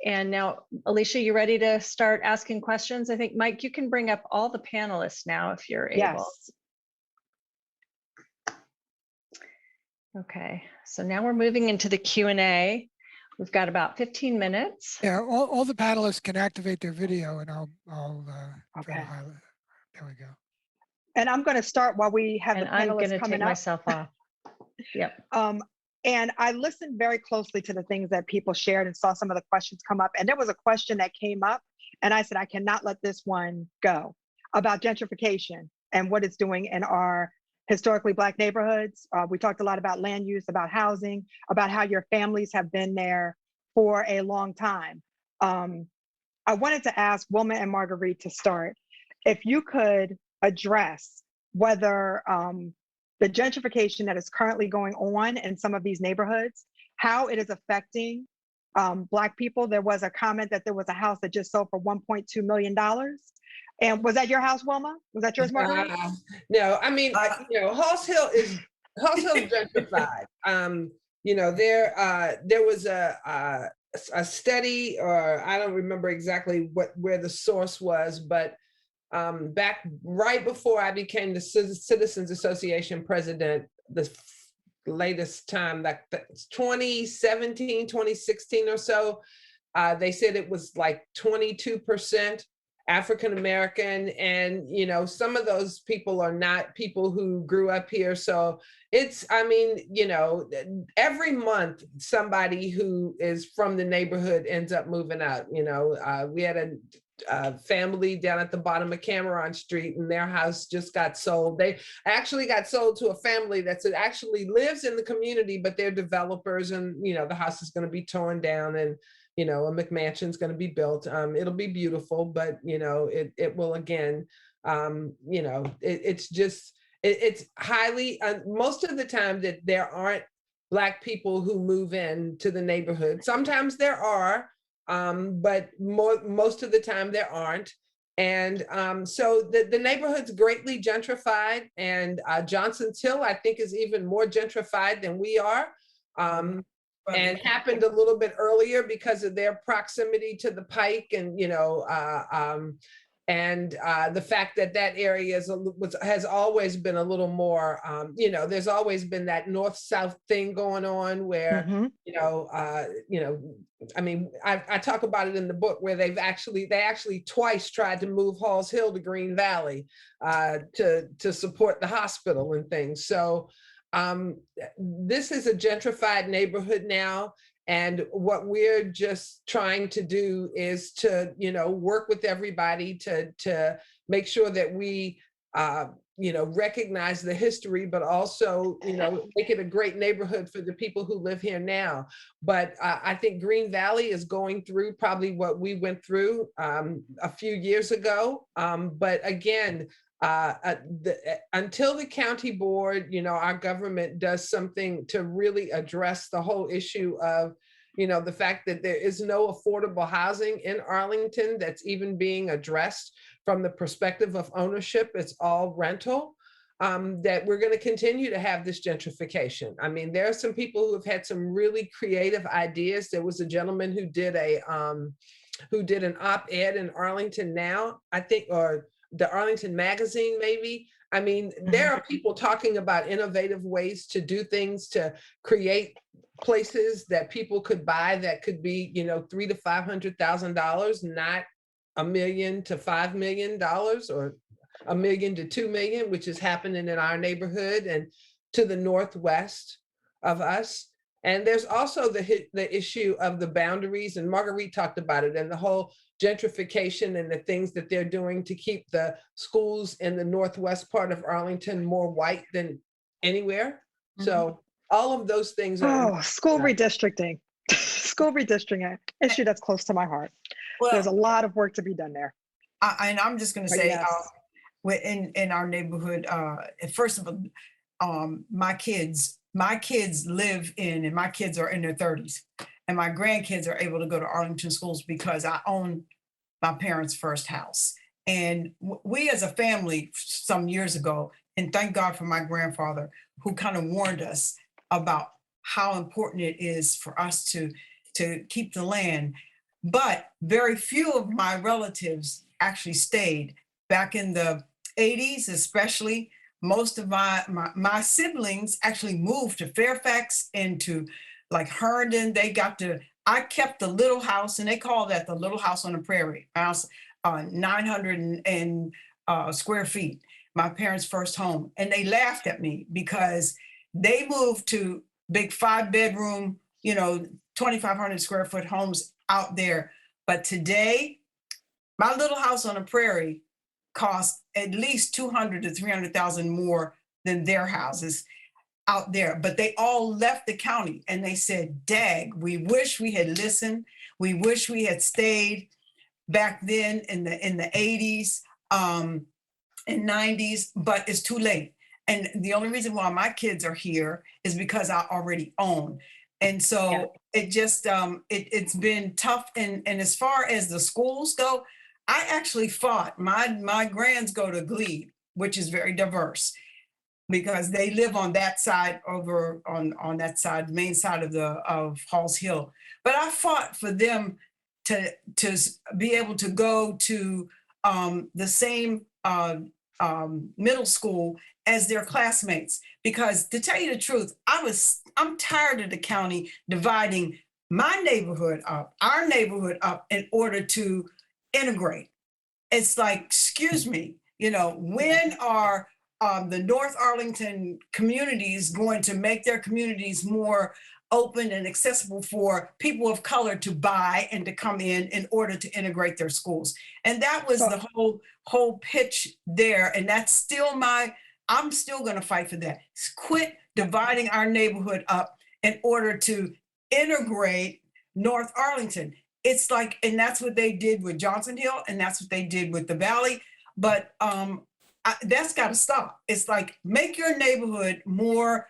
And now, Alicia, you ready to start asking questions? I think, Mike, you can bring up all the panelists now if you're able. Yes. Okay, So now we're moving into the Q&A. We've got about 15 minutes. Yeah, all the panelists can activate their video, and I'll try to Okay. highlight. There we go. And I'm going to start while we have And the I'm going panelists to coming take up. myself off. Yep. And I listened very closely to the things that people shared and saw some of the questions come up. And there was a question that came up, and I said, I cannot let this one go, about gentrification and what it's doing in our historically Black neighborhoods. We talked a lot about land use, about housing, about how your families have been there for a long time. I wanted to ask Wilma and Marguerite to start, if you could address whether the gentrification that is currently going on in some of these neighborhoods, how it is affecting Black people. There was a comment that there was a house that just sold for $1.2 million. And was that your house, Wilma? Was that yours, Marguerite? No, I mean, Halls Hill is gentrified. There was a study, or I don't remember exactly where the source was, but back right before I became the Citizens Association president, the latest time, like 2017, 2016 or so, they said it was like 22% African American, and some of those people are not people who grew up here. So it's, every month somebody who is from the neighborhood ends up moving out. We had a family down at the bottom of Cameron Street, and their house just got sold. They actually got sold to a family that actually lives in the community, but they're developers, and the house is going to be torn down, and a McMansion's going to be built. It'll be beautiful, but it will again, it's highly, most of the time that there aren't Black people who move in to the neighborhood. Sometimes there are, but most of the time there aren't. And so the neighborhood's greatly gentrified, and Johnson's Hill, I think, is even more gentrified than we are. And happened a little bit earlier because of their proximity to the Pike, and the fact that that area has always been a little more, there's always been that north-south thing going on where, I talk about it in the book where they actually twice tried to move Halls Hill to Green Valley to support the hospital and things. So this is a gentrified neighborhood now. And what we're just trying to do is to, work with everybody to make sure that we, recognize the history, but also, make it a great neighborhood for the people who live here now. But I think Green Valley is going through probably what we went through a few years ago. But again, until the county board, our government does something to really address the whole issue of, the fact that there is no affordable housing in Arlington that's even being addressed from the perspective of ownership, it's all rental, that we're going to continue to have this gentrification. I mean, there are some people who have had some really creative ideas. There was a gentleman who did an op-ed in Arlington Now, I think, or the Arlington Magazine, maybe. I mean, there are people talking about innovative ways to do things, to create places that people could buy that could be, $300,000 to $500,000, not $1 million to $5 million, or $1 million to $2 million, which is happening in our neighborhood and to the northwest of us. And there's also the issue of the boundaries, and Marguerite talked about it, and the whole gentrification and the things that they're doing to keep the schools in the northwest part of Arlington more white than anywhere. So all of those things are— school redistricting. School redistricting, an issue that's close to my heart. Well, there's a lot of work to be done there. And I'm just going to say, in our neighborhood, first of all, my kids live in, and my kids are in their 30s, and my grandkids are able to go to Arlington schools because I own my parents' first house. And we as a family some years ago, and thank God for my grandfather, who kind of warned us about how important it is for us to keep the land. But very few of my relatives actually stayed. Back in the 80s, especially, most of my siblings actually moved to Fairfax and to like Herndon. I kept the little house, and they call that the little house on the prairie. House 900 square feet, my parents' first home. And they laughed at me because they moved to big 5-bedroom, 2,500 square foot homes out there. But today, my little house on the prairie cost at least 200 to 300,000 more than their houses out there. But they all left the county and they said, "Dag, we wish we had listened. We wish we had stayed back then in the 80s and 90s, but it's too late." And the only reason why my kids are here is because I already own. And so it just, it's been tough. And as far as the schools go, I actually fought. My grands go to Glebe, which is very diverse, because they live on that side over on that side, main side of Halls Hill. But I fought for them to be able to go to the same middle school as their classmates, because to tell you the truth, I'm tired of the county dividing my neighborhood up, our neighborhood up, in order to integrate. It's like, excuse me, when are the North Arlington communities going to make their communities more open and accessible for people of color to buy and to come in order to integrate their schools? And that was the whole pitch there. And that's still I'm still going to fight for that. Quit dividing our neighborhood up in order to integrate North Arlington. It's like, and that's what they did with Johnson Hill, and that's what they did with the Valley. But that's got to stop. It's like, make your neighborhood more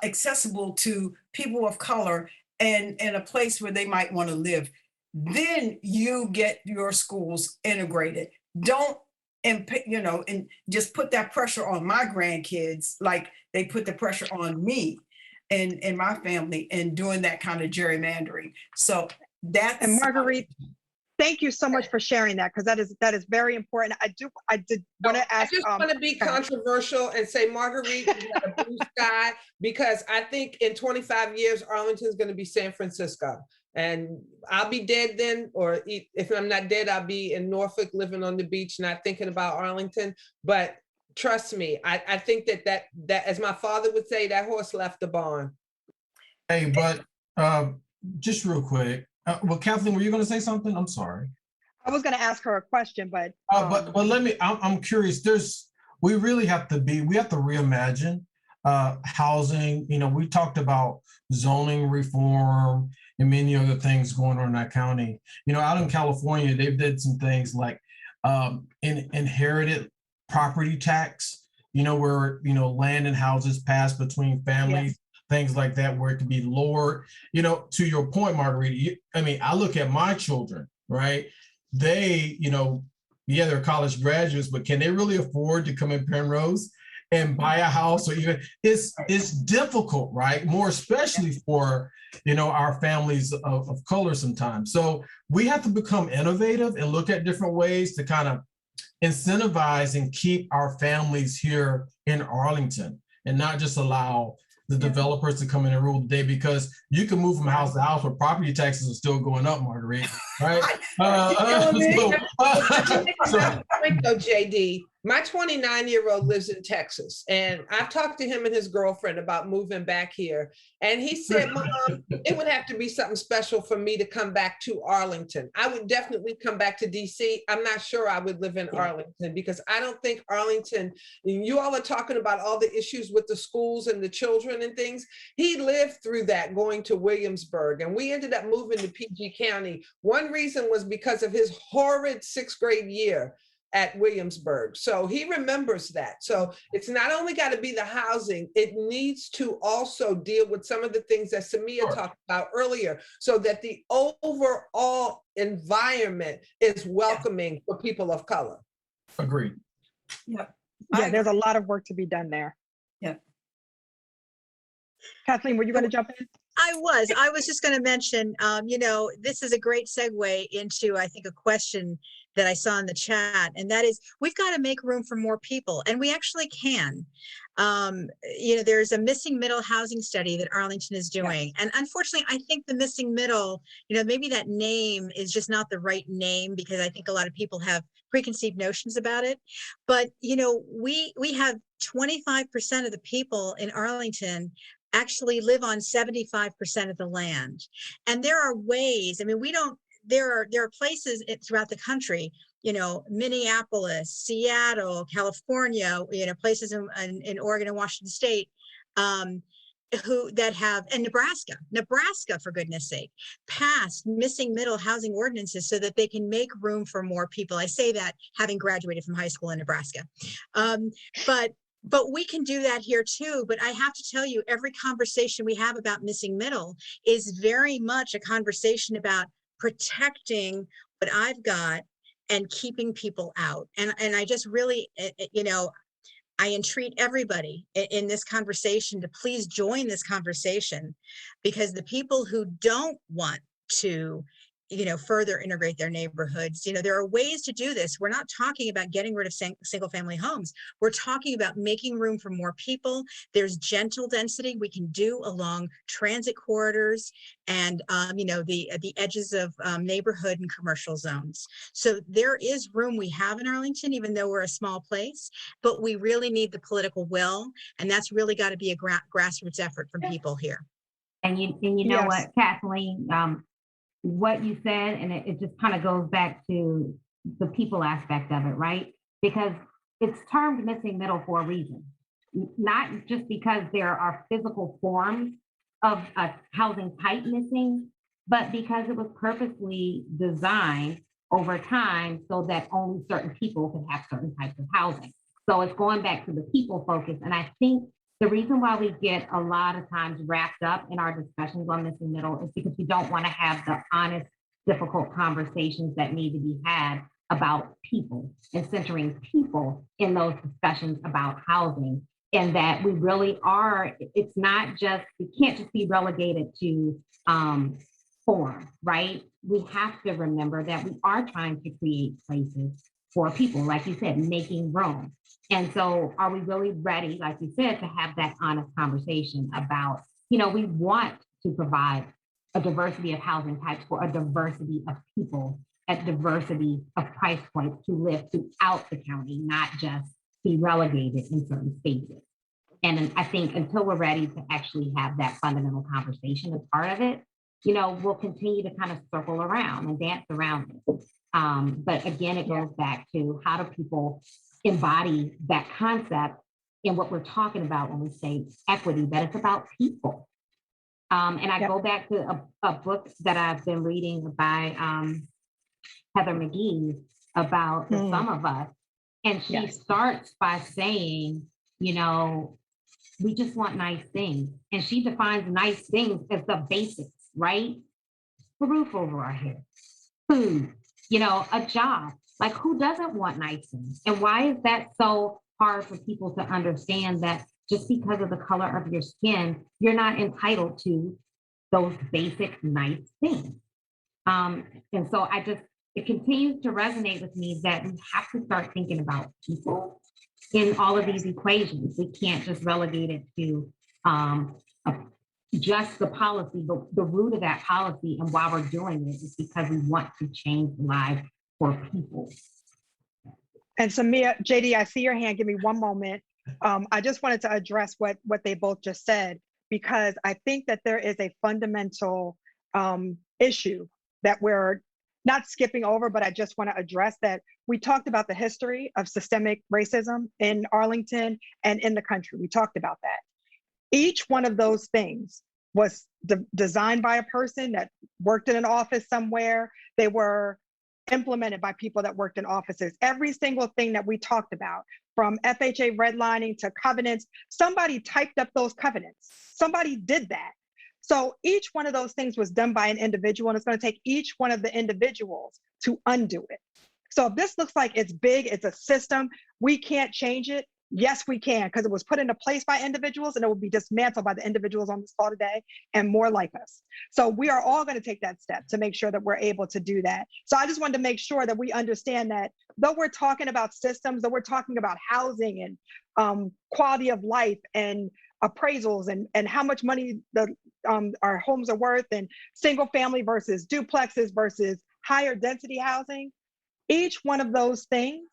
accessible to people of color and a place where they might want to live. Then you get your schools integrated. Don't, and just put that pressure on my grandkids like they put the pressure on me and my family in doing that kind of gerrymandering. So that's— And Marguerite, thank you so much for sharing that, because that is very important. I did want to ask. I just want to be controversial and say, Marguerite, you got a blue sky, because I think in 25 years, Arlington's going to be San Francisco. And I'll be dead then, or if I'm not dead, I'll be in Norfolk living on the beach, not thinking about Arlington. But trust me, I think that as my father would say, that horse left the barn. Hey, but just real quick. Well, Kathleen, were you going to say something? I'm sorry. I was going to ask her a question, but but let me. I'm curious. We really have to reimagine housing. We talked about zoning reform and many other things going on in that county. Out in California, they've did some things like inherited property tax. Where land and houses pass between families. Yes. Things like that, where it can be lowered. To your point, Marguerite, I look at my children, right? They, they're college graduates, but can they really afford to come in Penrose and buy a house? Or even, it's difficult, right? More especially for, our families of color sometimes. So we have to become innovative and look at different ways to kind of incentivize and keep our families here in Arlington, and not just allow the developers to come in and rule the day, because you can move from house to house, but property taxes are still going up, Marguerite, right? So JD, my 29-year-old lives in Texas, and I've talked to him and his girlfriend about moving back here. And he said, Mom, it would have to be something special for me to come back to Arlington. I would definitely come back to DC. I'm not sure I would live in Arlington, because I don't think Arlington, you all are talking about all the issues with the schools and the children and things. He lived through that going to Williamsburg, and we ended up moving to PG County. One reason was because of his horrid 6th grade year at Williamsburg. So he remembers that. So it's not only got to be the housing, it needs to also deal with some of the things that Samia talked about earlier, so that the overall environment is welcoming for people of color. Agreed. Yeah, there's a lot of work to be done there. Yeah. Kathleen, were you going to jump in? I was just going to mention, this is a great segue into, I think, a question that I saw in the chat, and that is, we've got to make room for more people, and we actually can. There's a missing middle housing study that Arlington is doing. And unfortunately, I think the missing middle, maybe that name is just not the right name, because I think a lot of people have preconceived notions about it. But, we have 25% of the people in Arlington actually live on 75% of the land. And there are ways, there are places throughout the country, Minneapolis, Seattle, California, places in Oregon and Washington State, and Nebraska, for goodness sake, passed missing middle housing ordinances so that they can make room for more people. I say that having graduated from high school in Nebraska. But we can do that here too. But I have to tell you, every conversation we have about missing middle is very much a conversation about protecting what I've got and keeping people out. And I just really, I entreat everybody in this conversation to please join this conversation, because the people who don't want to further integrate their neighborhoods, there are ways to do this. We're not talking about getting rid of single family homes. We're talking about making room for more people. There's gentle density we can do along transit corridors and, the edges of neighborhood and commercial zones. So there is room we have in Arlington, even though we're a small place, but we really need the political will. And that's really got to be a grassroots effort from people here. And you know what, Kathleen, what you said, and it just kind of goes back to the people aspect of it, right? Because it's termed missing middle for a reason, not just because there are physical forms of a housing type missing, but because it was purposely designed over time so that only certain people could have certain types of housing. So it's going back to the people focus. And I think the reason why we get a lot of times wrapped up in our discussions on missing middle is because we don't want to have the honest, difficult conversations that need to be had about people and centering people in those discussions about housing. And that we really are, it's not just, we can't just be relegated to form, right? We have to remember that we are trying to create places for people, like you said, making room. And so are we really ready, like you said, to have that honest conversation about, we want to provide a diversity of housing types for a diversity of people at diversity of price points to live throughout the county, not just be relegated in certain spaces. And I think until we're ready to actually have that fundamental conversation as part of it, we'll continue to kind of circle around and dance around it. But again, it goes back to how do people embody that concept in what we're talking about when we say equity, that it's about people. And I go back to a book that I've been reading by Heather McGee about the sum of us. And she starts by saying, we just want nice things. And she defines nice things as the basics, right? A roof over our head, food, a job. Like, who doesn't want nice things? And why is that so hard for people to understand, that just because of the color of your skin, you're not entitled to those basic nice things? And so it continues to resonate with me that we have to start thinking about people in all of these equations. We can't just relegate it to just the policy, but the root of that policy and why we're doing it is because we want to change lives for people. And Samia, JD, I see your hand. Give me one moment. I just wanted to address what they both just said, because I think that there is a fundamental issue that we're not skipping over, but I just want to address that. We talked about the history of systemic racism in Arlington and in the country. We talked about that. Each one of those things was designed by a person that worked in an office somewhere. They were implemented by people that worked in offices. Every single thing that we talked about, from FHA redlining to covenants, somebody typed up those covenants. Somebody did that. So each one of those things was done by an individual, and it's going to take each one of the individuals to undo it. So if this looks like it's big, it's a system, we can't change it, Yes, we can, because it was put into place by individuals and it will be dismantled by the individuals on this call today and more like us. So we are all going to take that step to make sure that we're able to do that. So I just wanted to make sure that we understand that though we're talking about systems, though we're talking about housing and quality of life and appraisals and how much money our homes are worth and single family versus duplexes versus higher density housing, each one of those things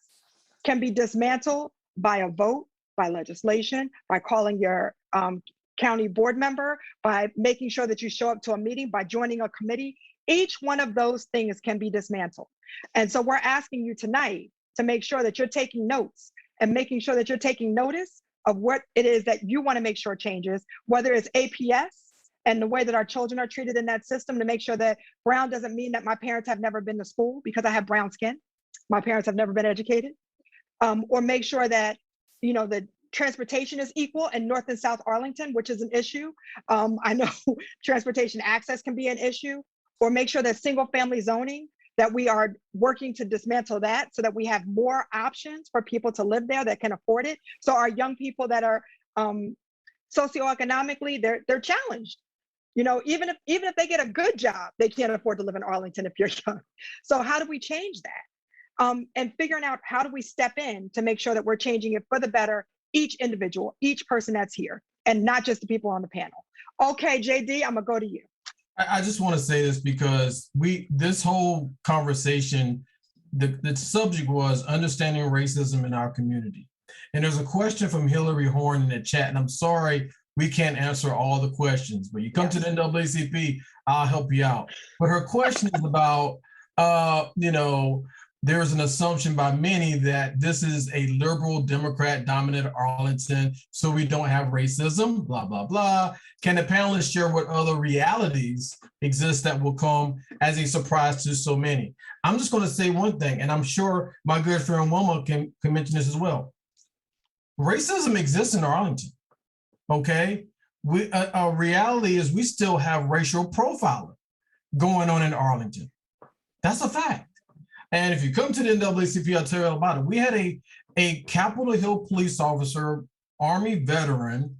can be dismantled by a vote, by legislation, by calling your county board member, by making sure that you show up to a meeting, by joining a committee. Each one of those things can be dismantled. And so we're asking you tonight to make sure that you're taking notes and making sure that you're taking notice of what it is that you want to make sure changes, whether it's APS and the way that our children are treated in that system, to make sure that brown doesn't mean that my parents have never been to school because I have brown skin. My parents have never been educated. Or make sure that, you know, the transportation is equal in North and South Arlington, which is an issue. I know transportation access can be an issue. Or make sure that single family zoning, that we are working to dismantle that so that we have more options for people to live there that can afford it. So our young people that are socioeconomically, they're challenged. You know, even if they get a good job, they can't afford to live in Arlington if you're young. So how do we change that? And figuring out how do we step in to make sure that we're changing it for the better, each individual, each person that's here, and not just the people on the panel. Okay, JD, I'm gonna go to you. I just want to say this because this whole conversation, the subject was understanding racism in our community. And there's a question from Hillary Horn in the chat, and I'm sorry we can't answer all the questions, but you come to the NAACP, I'll help you out. But her question is about, you know, there's an assumption by many that this is a liberal Democrat dominated Arlington, so we don't have racism, blah, blah, blah. Can the panelists share what other realities exist that will come as a surprise to so many? I'm just going to say one thing, and I'm sure my good friend Wilma can mention this as well. Racism exists in Arlington, okay? Our reality is we still have racial profiling going on in Arlington. That's a fact. And if you come to the NAACP, I'll tell you all about it. We had a Capitol Hill police officer, Army veteran,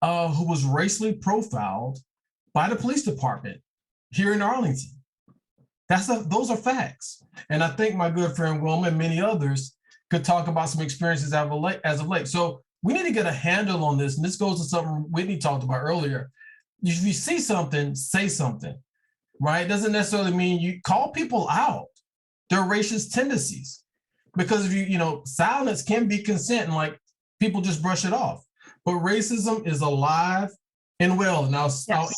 who was racially profiled by the police department here in Arlington. Those are facts. And I think my good friend Wilma and many others could talk about some experiences as of late. So we need to get a handle on this. And this goes to something Whitney talked about earlier. If you see something, say something, right? It doesn't necessarily mean you call people out their racist tendencies, because if you know, silence can be consent and like people just brush it off. But racism is alive and well. And I'll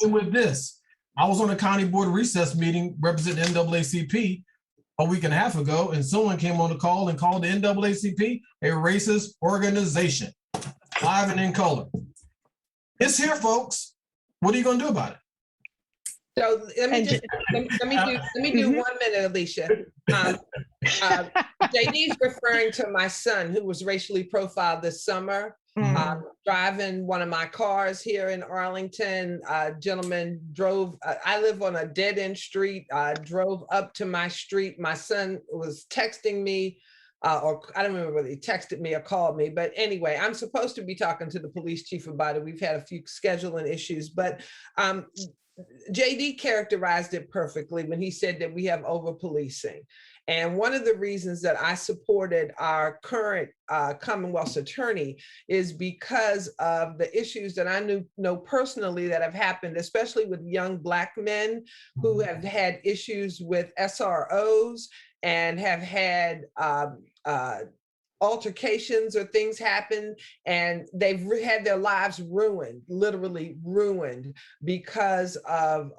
end with this. I was on a county board recess meeting representing NAACP a week and a half ago, and someone came on the call and called the NAACP a racist organization, live and in color. It's here, folks. What are you going to do about it? So let me do 1 minute, Alicia. JD's referring to my son who was racially profiled this summer. Driving one of my cars here in Arlington, a gentleman drove, I live on a dead end street, drove up to my street. My son was texting me, or I don't remember whether he texted me or called me, but anyway, I'm supposed to be talking to the police chief about it. We've had a few scheduling issues, but JD characterized it perfectly when he said that we have over-policing. And one of the reasons that I supported our current Commonwealth's attorney is because of the issues that I know personally that have happened, especially with young Black men who have had issues with SROs and have had altercations or things happen, and they've had their lives ruined, literally ruined, because of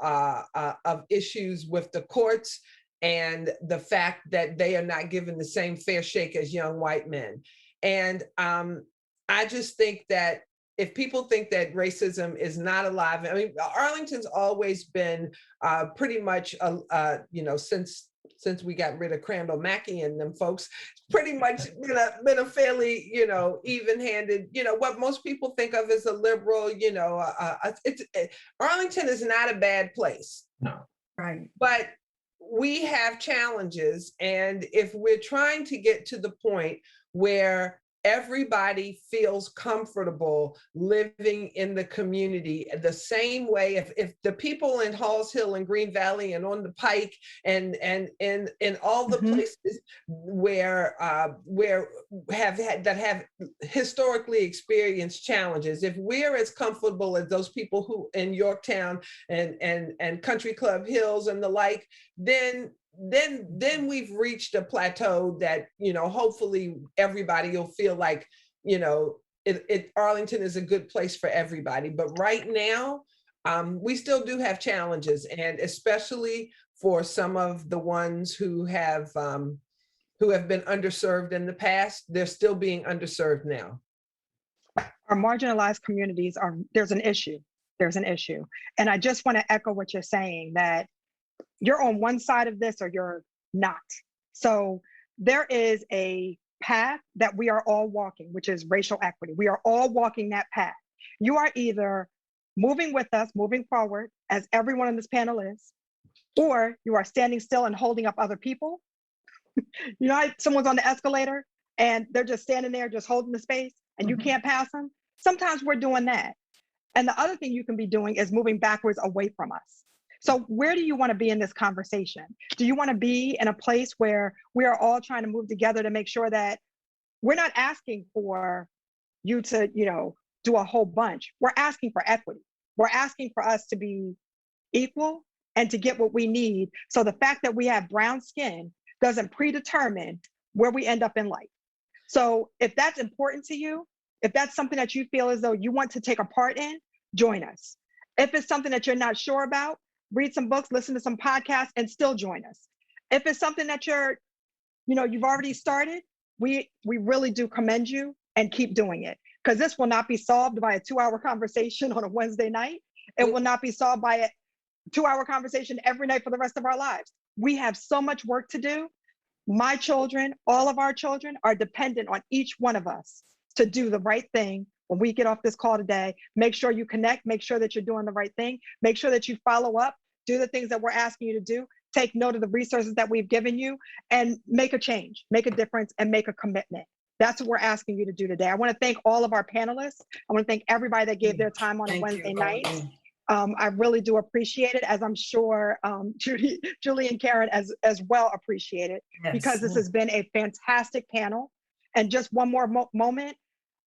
issues with the courts and the fact that they are not given the same fair shake as young white men. And I just think that if people think that racism is not alive, I mean, Arlington's always been pretty much, you know, since we got rid of Crandall Mackey and them folks, pretty much been a fairly, you know, even-handed, you know, what most people think of as a liberal, you know, Arlington is not a bad place. No. Right. But we have challenges. And if we're trying to get to the point where everybody feels comfortable living in the community the same way. If the people in Halls Hill and Green Valley and on the Pike and in all the places where have historically experienced challenges, if we're as comfortable as those people who in Yorktown and Country Club Hills and the like, then we've reached a plateau that, you know, hopefully everybody will feel like, you know, Arlington is a good place for everybody. But right now, we still do have challenges, and especially for some of the ones who have been underserved in the past, they're still being underserved now. Our marginalized communities there's an issue. There's an issue. And I just want to echo what you're saying, that you're on one side of this or you're not. So there is a path that we are all walking, which is racial equity. We are all walking that path. You are either moving with us, moving forward, as everyone on this panel is, or you are standing still and holding up other people. You know, someone's on the escalator and they're just standing there, just holding the space, and you can't pass them. Sometimes we're doing that. And the other thing you can be doing is moving backwards away from us. So where do you want to be in this conversation? Do you want to be in a place where we are all trying to move together to make sure that we're not asking for you to, you know, do a whole bunch? We're asking for equity. We're asking for us to be equal and to get what we need. So the fact that we have brown skin doesn't predetermine where we end up in life. So if that's important to you, if that's something that you feel as though you want to take a part in, join us. If it's something that you're not sure about, read some books, listen to some podcasts, and still join us. If it's something that you've already started, we really do commend you, and keep doing it, because this will not be solved by a 2-hour conversation on a Wednesday night. It will not be solved by a 2-hour conversation every night for the rest of our lives. We have so much work to do. My children, all of our children, are dependent on each one of us to do the right thing. When we get off this call today, make sure you connect, make sure that you're doing the right thing, make sure that you follow up, do the things that we're asking you to do, take note of the resources that we've given you, and make a change, make a difference, and make a commitment. That's what we're asking you to do today. I want to thank all of our panelists. I want to thank everybody that gave their time on a Wednesday night. I really do appreciate it, as I'm sure Julie and Karen as well appreciate it, because this has been a fantastic panel. And just one more moment,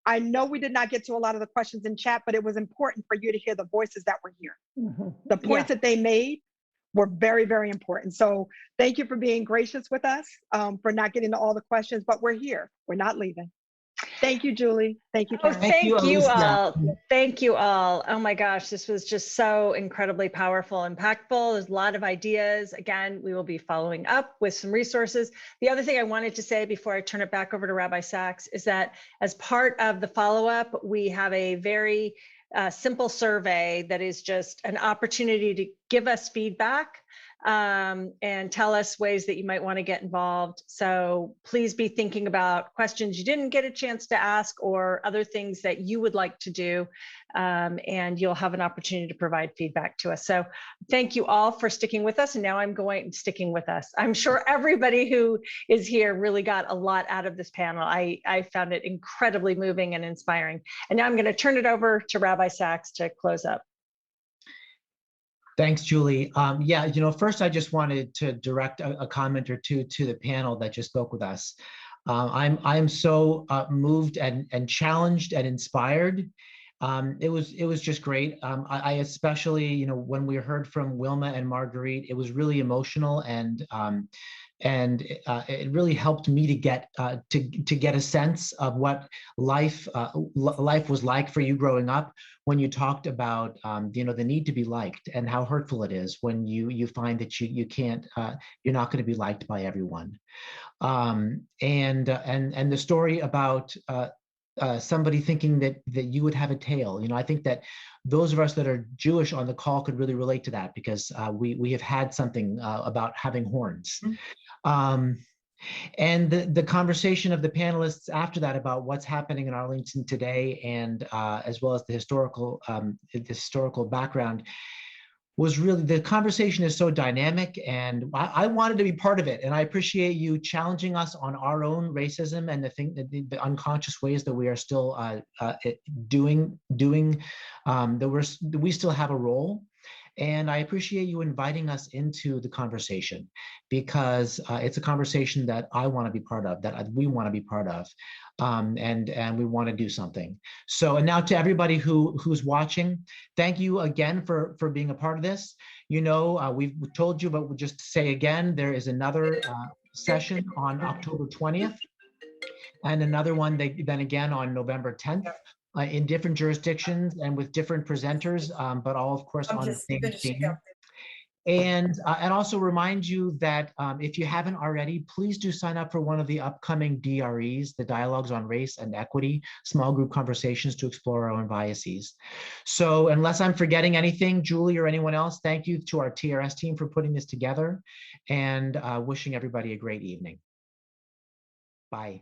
I know we did not get to a lot of the questions in chat, but it was important for you to hear the voices that were here. The points that they made were very, very important. So thank you for being gracious with us, for not getting to all the questions, but we're here. We're not leaving. Thank you, Julie. Thank you, Karen. Thank you all. Thank you all. Oh my gosh, this was just so incredibly powerful, impactful. There's a lot of ideas. Again, we will be following up with some resources. The other thing I wanted to say before I turn it back over to Rabbi Sachs is that as part of the follow-up, we have a very simple survey that is just an opportunity to give us feedback and tell us ways that you might want to get involved. So please be thinking about questions you didn't get a chance to ask, or other things that you would like to do, and you'll have an opportunity to provide feedback to us. So thank you all for sticking with us. And now sticking with us. I'm sure everybody who is here really got a lot out of this panel. I found it incredibly moving and inspiring. And now I'm going to turn it over to Rabbi Sachs to close up. Thanks, Julie. Yeah, first I just wanted to direct a comment or two to the panel that just spoke with us. I'm so moved and challenged and inspired. It was just great. I especially, when we heard from Wilma and Marguerite, it was really emotional, and it really helped me to get a sense of what life was like for you growing up, when you talked about the need to be liked, and how hurtful it is when you find that you can't, you're not going to be liked by everyone, and the story about somebody thinking that you would have a tail. I think that those of us that are Jewish on the call could really relate to that, because we have had something about having horns. And the conversation of the panelists after that about what's happening in Arlington today, and as well as the historical background, was really, the conversation is so dynamic, and I wanted to be part of it. And I appreciate you challenging us on our own racism and the unconscious ways that we are still doing that we still have a role. And I appreciate you inviting us into the conversation, because it's a conversation that I want to be part of, that we want to be part of, and we want to do something. So, and now to everybody who's watching, thank you again for being a part of this. You know, we've told you, but we'll just say again, there is another session on October 20th, and another one then again on November 10th. In different jurisdictions and with different presenters, but all, of course, on the same theme. And also remind you that if you haven't already, please do sign up for one of the upcoming DREs, the Dialogues on Race and Equity, small group conversations to explore our own biases. So unless I'm forgetting anything, Julie or anyone else, thank you to our TRS team for putting this together, and wishing everybody a great evening. Bye.